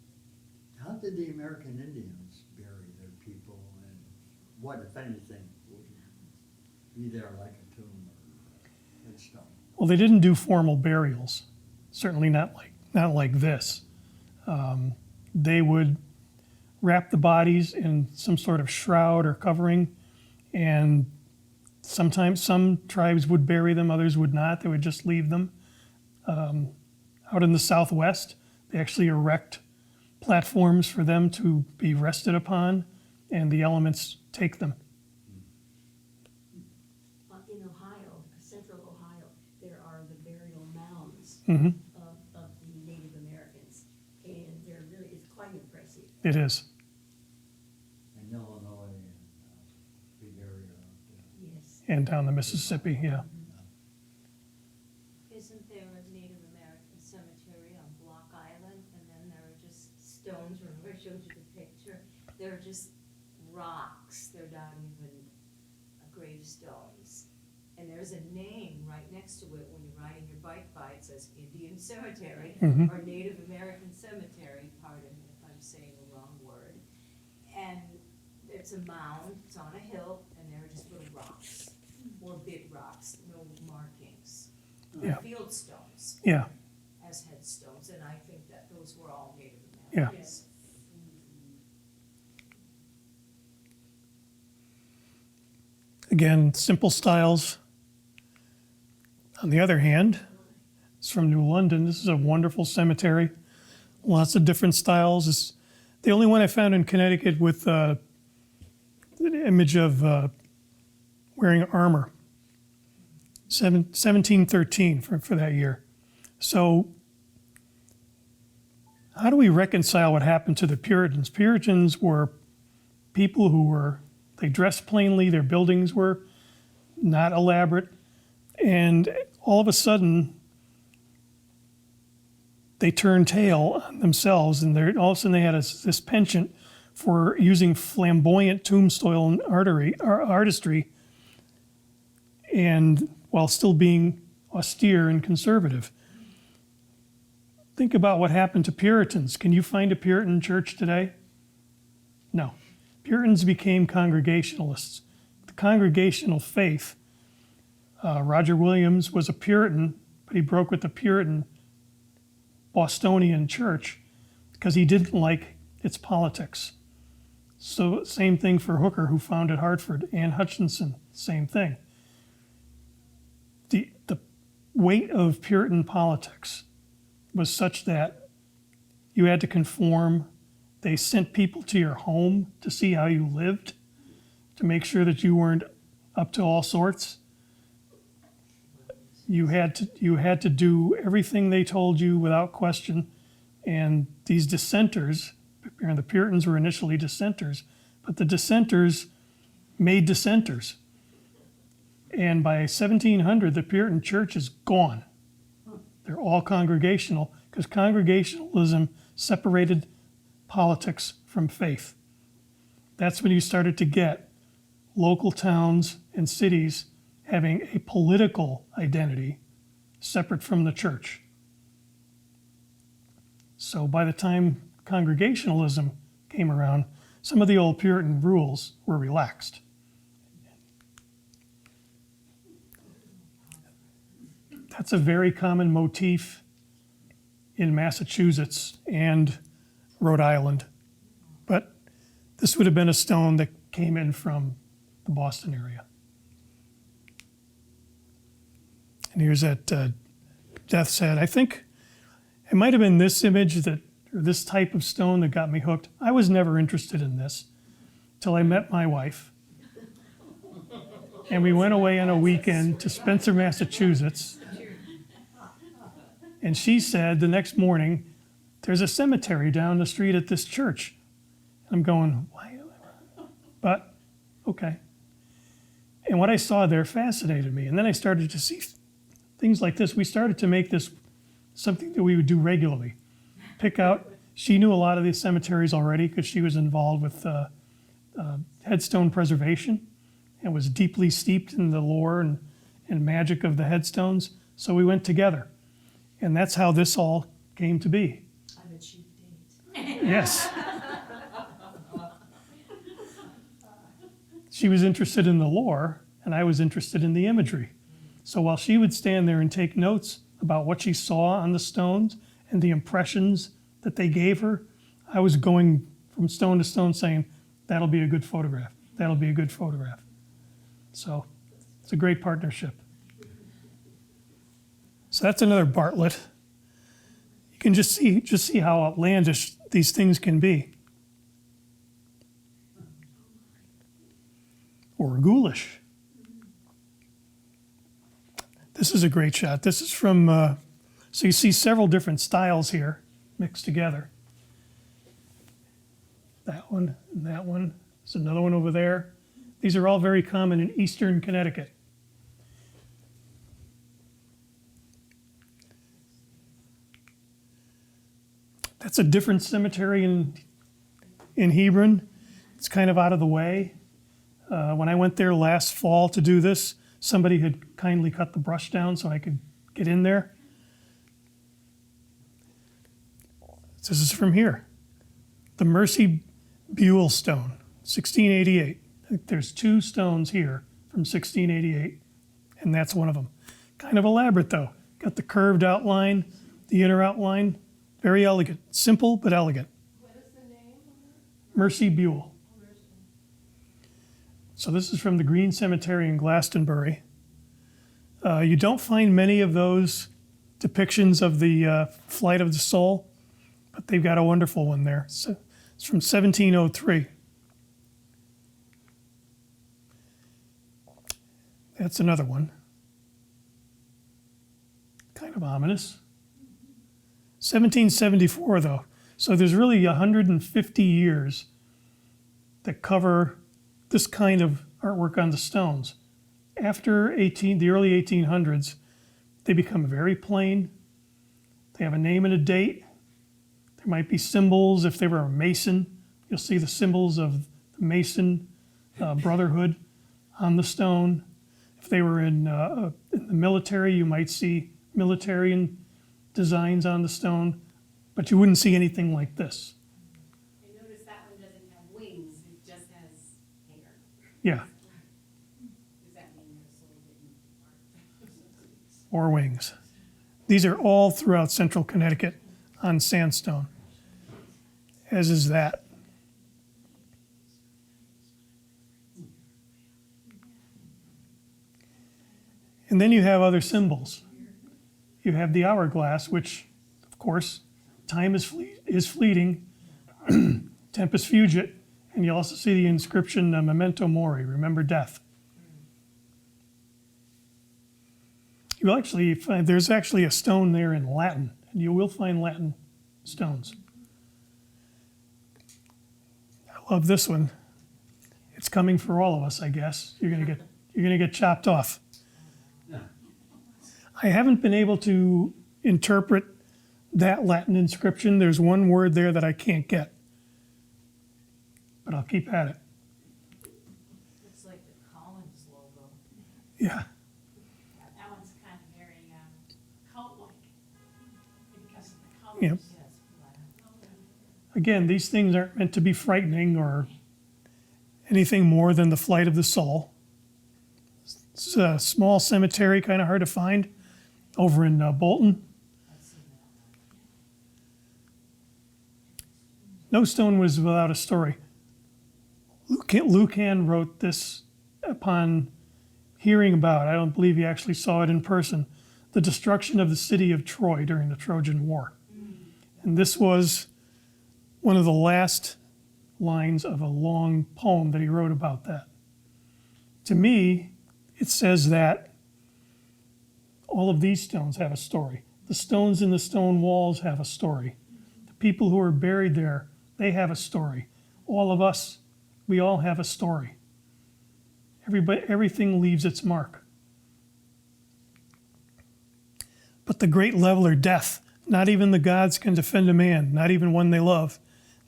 How did the American Indians bury their people, and what, if anything, would be there like a tomb or headstone? Well, they didn't do formal burials, certainly not like this. They would wrap the bodies in some sort of shroud or covering, and sometimes some tribes would bury them, others would not. They would just leave them. Out in the Southwest, they actually erect platforms for them to be rested upon, and the elements take them. In Ohio, central Ohio, there are the burial mounds Mhm. of the Native Americans, and it's quite impressive. It is. In Illinois and big area out Yes. And down the Mississippi, yeah. Isn't there a Native American cemetery on Block Island, and then there are just stones, remember I showed you the picture? They're just rocks, they're not even gravestones. And there's a name right next to it when you're riding your bike by, it says Indian Cemetery, or Native American Cemetery, pardon me if I'm saying the wrong word. And it's a mound, it's on a hill, and there are just little rocks, or big rocks, no markings. Yeah. Field stones Yeah, as headstones, and I think that those were all Native Yeah. Americans. again, simple styles. On the other hand, it's from New London. This is a wonderful cemetery. Lots of different styles. It's the only one I found in Connecticut with an image of wearing armor. 1713 for that year. So how do we reconcile what happened to the Puritans? Puritans were people they dressed plainly, their buildings were not elaborate, and all of a sudden they turned tail on themselves, and all of a sudden they had this penchant for using flamboyant tombstone artistry, and while still being austere and conservative. Think about what happened to Puritans. Can you find a Puritan church today? No. Puritans became Congregationalists. The Congregational faith, Roger Williams was a Puritan, but he broke with the Puritan Bostonian church because he didn't like its politics. So same thing for Hooker, who founded Hartford, and Hutchinson, same thing. The weight of Puritan politics was such that you had to conform. They sent people to your home to see how you lived, to make sure that you weren't up to all sorts. You had to do everything they told you without question. And these dissenters, the Puritans were initially dissenters, but the dissenters made dissenters. And by 1700, the Puritan church is gone. They're all congregational, because Congregationalism separated politics from faith. That's when you started to get local towns and cities having a political identity separate from the church. So by the time Congregationalism came around, some of the old Puritan rules were relaxed. That's a very common motif in Massachusetts and Rhode Island. But this would have been a stone that came in from the Boston area. And here's that death's head. I think it might have been this image or this type of stone that got me hooked. I was never interested in this till I met my wife. And we went away on a weekend to Spencer, Massachusetts. And she said the next morning, there's a cemetery down the street at this church. I'm going, why? But, okay. And what I saw there fascinated me. And then I started to see things like this. We started to make this something that we would do regularly. Pick out, she knew a lot of these cemeteries already because she was involved with headstone preservation and was deeply steeped in the lore and magic of the headstones. So we went together. And that's how this all came to be. On a cheap date. Yes. She was interested in the lore, and I was interested in the imagery. So while she would stand there and take notes about what she saw on the stones and the impressions that they gave her, I was going from stone to stone saying, that'll be a good photograph. That'll be a good photograph. So it's a great partnership. So that's another Bartlett. You can just see how outlandish these things can be. Or ghoulish. This is a great shot. This is from, so you see several different styles here mixed together. That one and that one. There's another one over there. These are all very common in eastern Connecticut. That's a different cemetery in Hebron. It's kind of out of the way. When I went there last fall to do this, somebody had kindly cut the brush down so I could get in there. This is from here. The Mercy Buell stone, 1688. I think there's two stones here from 1688, and that's one of them. Kind of elaborate though. Got the curved outline, the inner outline. Very elegant. Simple, but elegant. What is the name of it? Mercy Buell. Mercy. So this is from the Green Cemetery in Glastonbury. You don't find many of those depictions of the flight of the soul, but they've got a wonderful one there. So it's from 1703. That's another one. Kind of ominous. 1774, though. So there's really 150 years that cover this kind of artwork on the stones. After the early 1800s, they become very plain. They have a name and a date. There might be symbols. If they were a Mason, you'll see the symbols of the Mason Brotherhood on the stone. If they were in the military, you might see military designs on the stone, but you wouldn't see anything like this. I noticed that one doesn't have wings, it just Yeah, Does that mean their soul didn't depart? or wings. These are all throughout central Connecticut on sandstone, as is that. And then you have other symbols. You have the hourglass, which, of course, time is fleeting, tempus fugit, and you also see the inscription memento mori, remember death. You will actually find, there's actually a stone there in Latin, and you will find Latin stones. I love this one. It's coming for all of us, I guess. You're gonna get chopped off. I haven't been able to interpret that Latin inscription. There's one word there that I can't get, but I'll keep at it. Looks like the Collins logo. Yeah. That one's kind of very cult-like because of the colors. Yep. Yes, black. Again, these things aren't meant to be frightening or anything more than the flight of the soul. It's a small cemetery, kind of hard to find, over in Bolton. I've seen that. No stone was without a story. Lucan wrote this upon hearing about, I don't believe he actually saw it in person, the destruction of the city of Troy during the Trojan War. And this was one of the last lines of a long poem that he wrote about that. To me, it says that all of these stones have a story. The stones in the stone walls have a story. The people who are buried there, they have a story. All of us, we all have a story. Everything leaves its mark. But the great leveler, death, not even the gods can defend a man, not even one they love.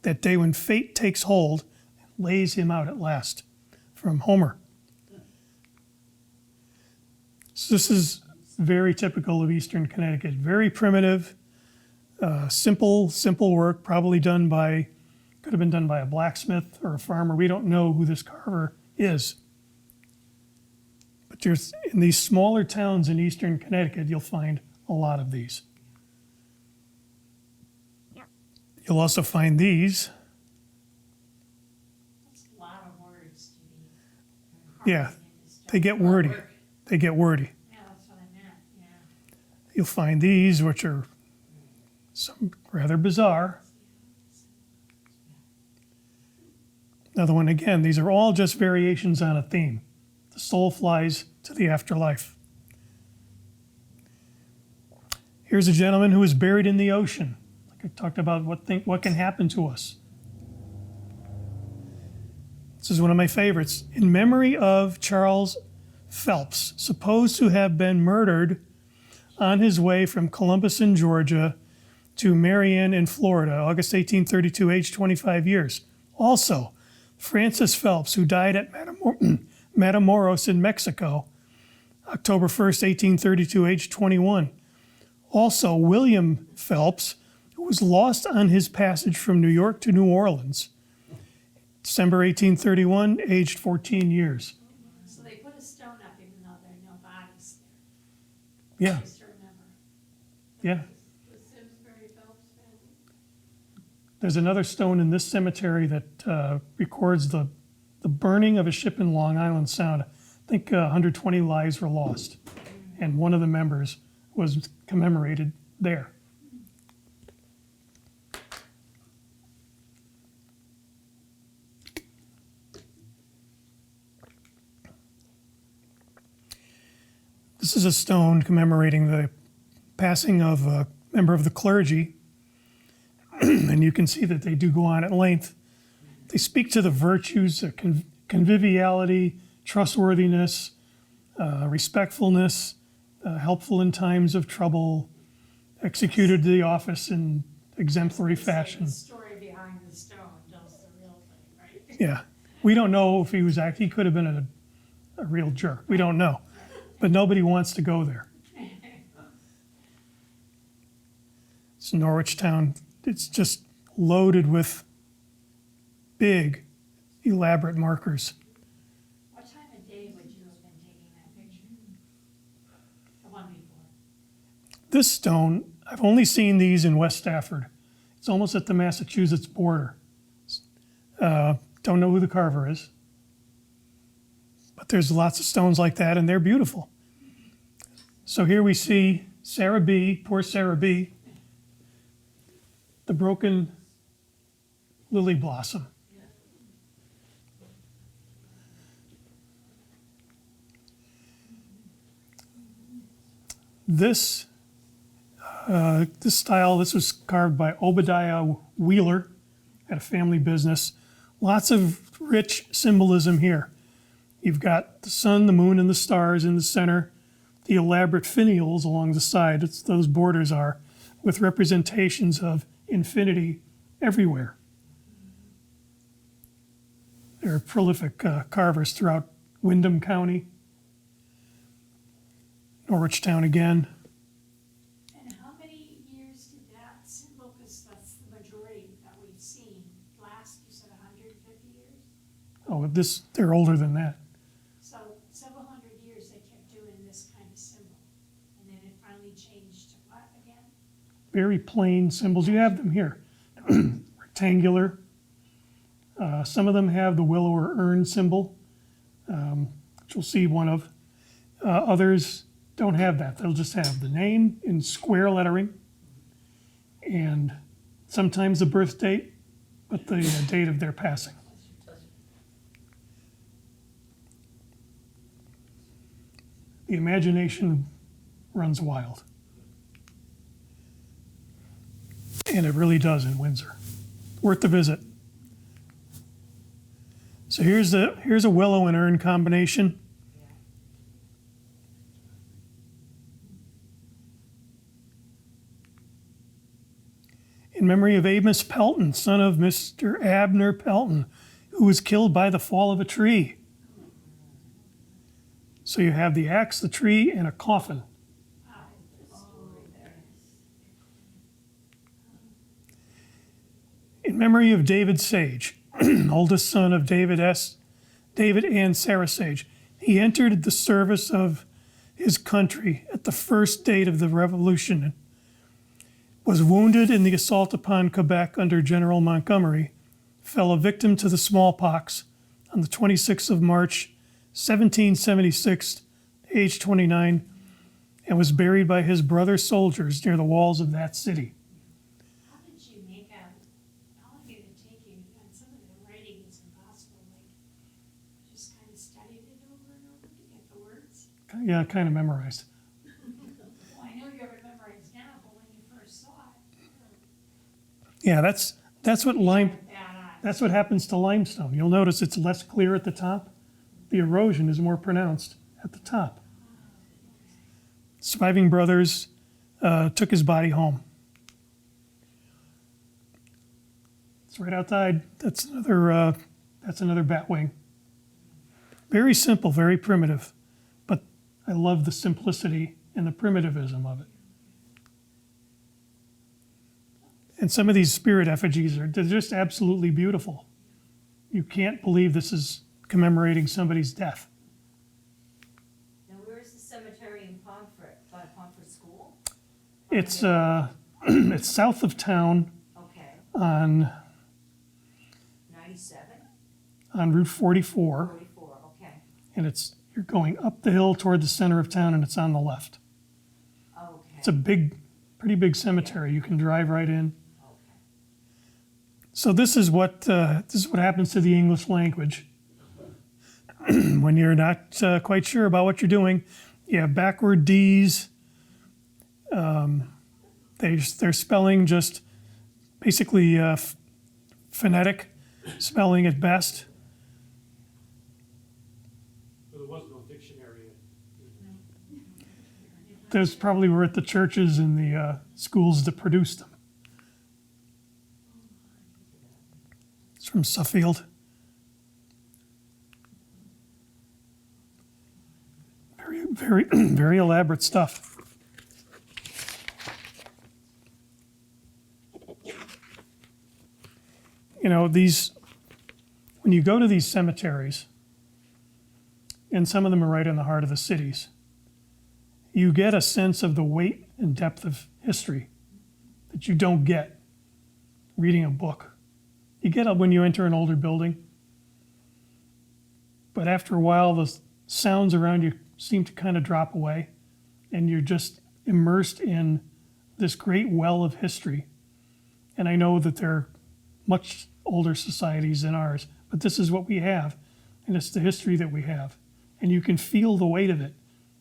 That day when fate takes hold, lays him out at last. From Homer. So this is very typical of Eastern Connecticut. Very primitive, simple work, probably could have been done by a blacksmith or a farmer. We don't know who this carver is. But there's, in these smaller towns in Eastern Connecticut, you'll find a lot of these. You'll also find these. That's a lot of words to be. Yeah, carved into stone. they get wordy. They get wordy. Yeah, that's what I meant, yeah. You'll find these, which are some rather bizarre. Another one, again, these are all just variations on a theme. The soul flies to the afterlife. Here's a gentleman who is buried in the ocean. Like I talked about what can happen to us. This is one of my favorites. In memory of Charles Phelps, supposed to have been murdered on his way from Columbus in Georgia to Marianne in Florida, August 1832, aged 25 years. Also, Francis Phelps, who died at Matamoros in Mexico, October 1st, 1832, aged 21. Also, William Phelps, who was lost on his passage from New York to New Orleans, December 1831, aged 14 years. So they put a stone up even though there are no bodies Yeah, there, just to remember. yeah. The Simsbury Phelps family. There's another stone in this cemetery that records the burning of a ship in Long Island Sound. I think 120 lives were lost, and one of the members was commemorated there. This is a stone commemorating the passing of a member of the clergy, and you can see that they do go on at length. They speak to the virtues of conviviality, trustworthiness, respectfulness, helpful in times of trouble, executed the office in exemplary fashion. The story behind the stone tells the real thing, right? Yeah, we don't know if he could have been a real jerk. We don't know, but nobody wants to go there. It's Norwich Town. It's just loaded with big, elaborate markers. This stone, I've only seen these in West Stafford. It's almost at the Massachusetts border. Don't know who the carver is, but there's lots of stones like that, and they're beautiful. So here we see Sarah B., poor Sarah B., the broken lily blossom. This style, this was carved by Obadiah Wheeler at a family business. Lots of rich symbolism here. You've got the sun, the moon, and the stars in the center, the elaborate finials along the side, those borders are, with representations of infinity everywhere. There are prolific carvers throughout Windham County, Norwichtown again. And how many years did that symbol, because that's the majority that we've seen, last, you said 150 years? Oh, they're older than that. So several hundred years they kept doing this kind of symbol, and then it finally changed to what again? Very plain symbols. You have them here. Rectangular. Some of them have the willow or urn symbol, which we'll see one of. Others don't have that. They'll just have the name in square lettering and sometimes the birth date, but the date of their passing. The imagination runs wild. And it really does in Windsor. Worth the visit. So here's a willow and urn combination. In memory of Amos Pelton, son of Mr. Abner Pelton, who was killed by the fall of a tree. So you have the axe, the tree, and a coffin. In memory of David Sage, oldest son of David and Sarah Sage. He entered the service of his country at the first date of the revolution, was wounded in the assault upon Quebec under General Montgomery, fell a victim to the smallpox on the 26th of March, 1776, age 29, and was buried by his brother soldiers near the walls of that city. How did you make out, how long did it take you, and some of the writing is impossible, like, just kind of studied it over and over to get the words? Yeah, kind of memorized. Well, I know you have it memorized now, but when you first saw it, Yeah, that's what happens to limestone. You'll notice it's less clear at the top. The erosion is more pronounced at the top. Surviving brothers took his body home. It's right outside. That's another bat wing. Very simple, very primitive, but I love the simplicity and the primitivism of it. And some of these spirit effigies they're just absolutely beautiful. You can't believe this is commemorating somebody's death. Now, where is the cemetery in Pomfret, by Pomfret School? It's it's south of town Okay, on 97, Route 44, 44, okay, and you're going up the hill toward the center of town, and it's on the left. okay. It's a pretty big cemetery. You can drive right in. Okay. So this is what happens to the English language when you're not quite sure about what you're doing. You have backward D's. They're spelling just basically phonetic spelling at best. So there was no dictionary. Those probably were at the churches and the schools that produced them. It's from Suffield. Very, very, very elaborate stuff. You know, when you go to these cemeteries, and some of them are right in the heart of the cities, you get a sense of the weight and depth of history that you don't get reading a book. You get it when you enter an older building, but after a while, the sounds around you seem to kind of drop away, and you're just immersed in this great well of history. And I know that there are much older societies than ours, but this is what we have, and it's the history that we have. And you can feel the weight of it.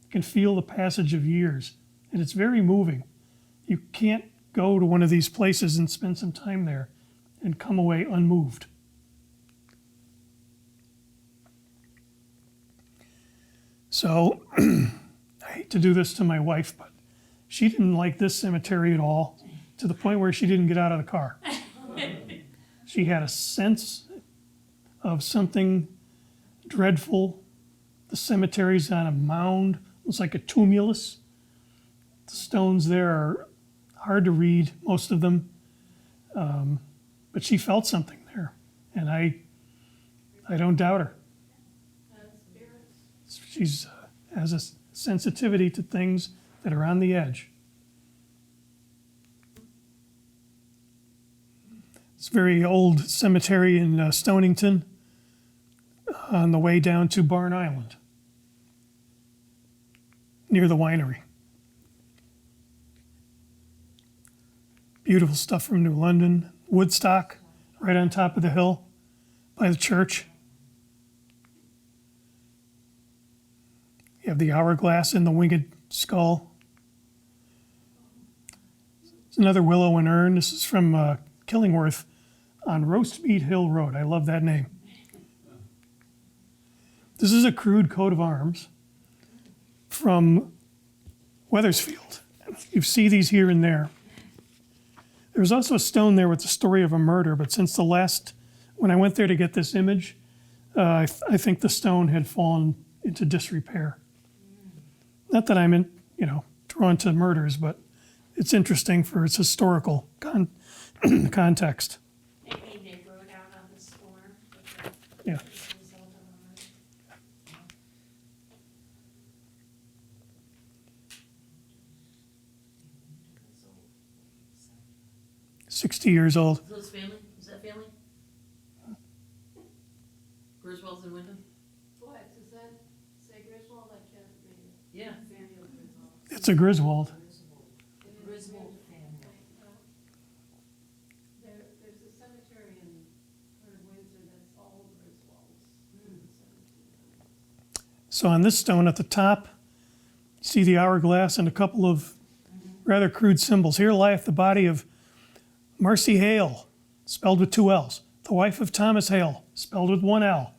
You can feel the passage of years, and it's very moving. You can't go to one of these places and spend some time there and come away unmoved. So, I hate to do this to my wife, but she didn't like this cemetery at all, to the point where she didn't get out of the car. She had a sense of something dreadful. The cemetery's on a mound. It's like a tumulus. The stones there are hard to read, most of them. But she felt something there, and I don't doubt her. She's has a sensitivity to things that are on the edge. It's a very old cemetery in Stonington on the way down to Barn Island, near the winery. Beautiful stuff from New London. Woodstock, right on top of the hill by the church. You have the hourglass and the winged skull. It's another willow and urn. This is from Killingworth on Roastmeat Hill Road. I love that name. This is a crude coat of arms from Weathersfield. You see these here and there. There was also a stone there with the story of a murder, but since when I went there to get this image, I think the stone had fallen into disrepair. Not that I'm drawn to murders, but it's interesting for its historical context. Maybe they wrote out on the storm. Yeah. As a result of a murder. 60 years old. Is those family? Is that family? Griswold's in Wyndham? What, does that say Griswold? I can't read it. Yeah. Samuel Griswold. It's a Griswold. Griswold family. There's a cemetery in Windsor that's all Griswolds. in the 1700s. So on this stone at the top, you see the hourglass and a couple of rather crude symbols. Here lieth the body of Marcy Hale, spelled with 2 L's. The wife of Thomas Hale, spelled with 1 L.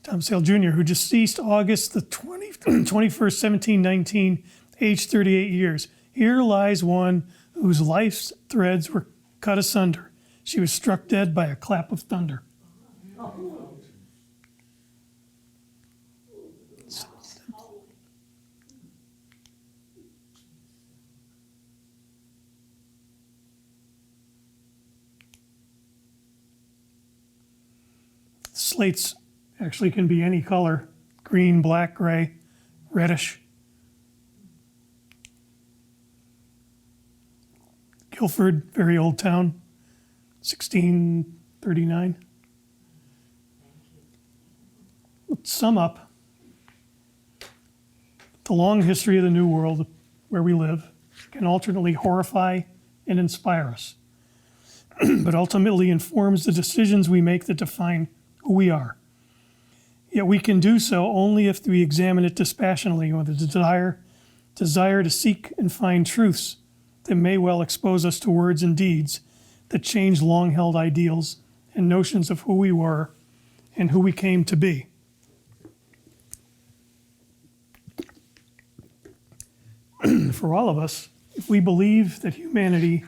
Thomas Hale Jr., who deceased August the 21st, 1719, aged 38 years. Here lies one whose life's threads were cut asunder. She was struck dead by a clap of thunder. Slates actually can be any color: green, black, gray, reddish. Guilford, very old town, 1639. Let's sum up the long history of the New World where we live can alternately horrify and inspire us, but ultimately informs the decisions we make that define who we are. Yet we can do so only if we examine it dispassionately with a desire to seek and find truths that may well expose us to words and deeds that change long-held ideals and notions of who we were and who we came to be. For all of us, if we believe that humanity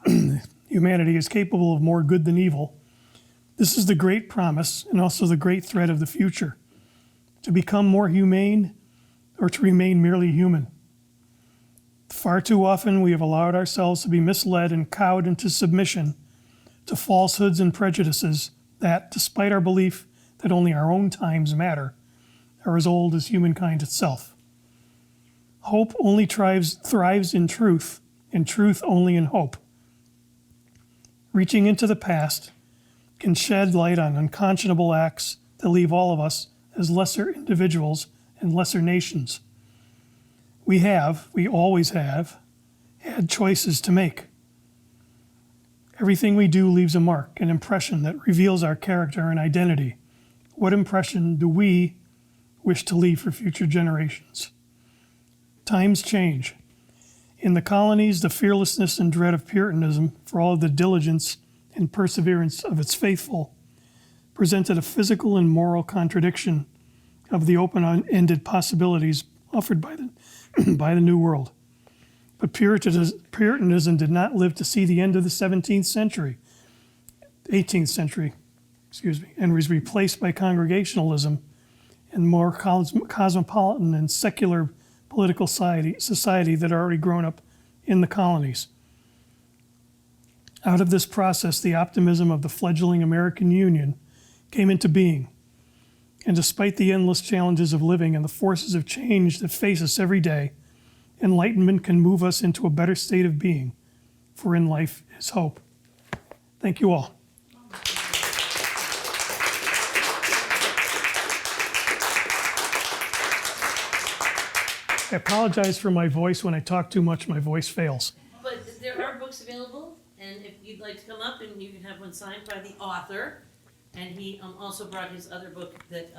is capable of more good than evil, this is the great promise and also the great threat of the future: to become more humane or to remain merely human. Far too often we have allowed ourselves to be misled and cowed into submission to falsehoods and prejudices that, despite our belief that only our own times matter, are as old as humankind itself. Hope only thrives in truth, and truth only in hope. Reaching into the past can shed light on unconscionable acts that leave all of us as lesser individuals and lesser nations. We always have, had choices to make. Everything we do leaves a mark, an impression that reveals our character and identity. What impression do we wish to leave for future generations? Times change. In the colonies, the fearlessness and dread of Puritanism, for all of the diligence and perseverance of its faithful, presented a physical and moral contradiction of the open-ended possibilities offered by the New World. But Puritanism did not live to see the end of the 18th century, and was replaced by Congregationalism and more cosmopolitan and secular political society that had already grown up in the colonies. Out of this process, the optimism of the fledgling American Union came into being. And despite the endless challenges of living and the forces of change that face us every day, enlightenment can move us into a better state of being, for in life is hope. Thank you all. I apologize for my voice. When I talk too much, my voice fails. But there are books available, and if you'd like to come up, and you can have one signed by the author. And he also brought his other book, that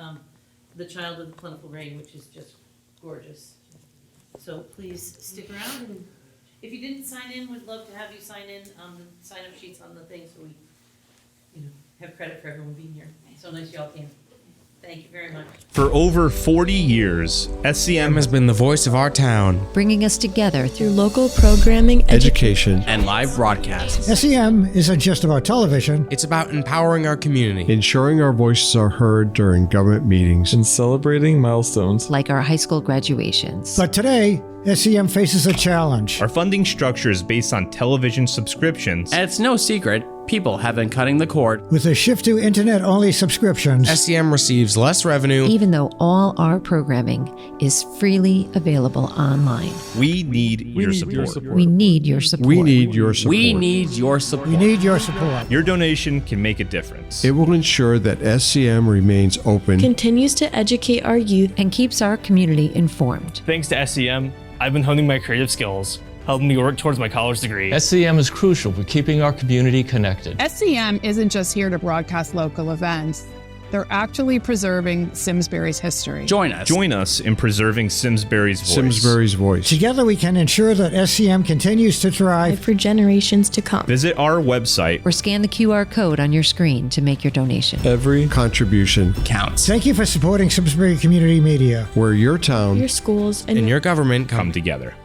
The Child of the Plentiful Rain, which is just gorgeous. So please stick around, and if you didn't sign in, we'd love to have you sign in on the sign-up sheets on the thing, so we, have credit for everyone being here. So nice y'all came. Thank you very much. For over 40 years, SCM has been the voice of our town, bringing us together through local programming, education, and live broadcasts. SCM isn't just about television. It's about empowering our community, ensuring our voices are heard during government meetings, and celebrating milestones like our high school graduations. But today, SCM faces a challenge. Our funding structure is based on television subscriptions. And it's no secret, people have been cutting the cord. With a shift to internet-only subscriptions, SCM receives less revenue, even though all our programming is freely available online. We need your support. We need your support. We need your support. We need your support. We need your support. Your donation can make a difference. It will ensure that SCM remains open, continues to educate our youth, and keeps our community informed. Thanks to SCM, I've been honing my creative skills, helping me work towards my college degree. SCM is crucial for keeping our community connected. SCM isn't just here to broadcast local events. They're actually preserving Simsbury's history. Join us. Join us in preserving Simsbury's voice. Simsbury's voice. Together we can ensure that SCM continues to thrive for generations to come. Visit our website or scan the QR code on your screen to make your donation. Every contribution counts. Thank you for supporting Simsbury Community Media, where your town, your schools, and your government come together.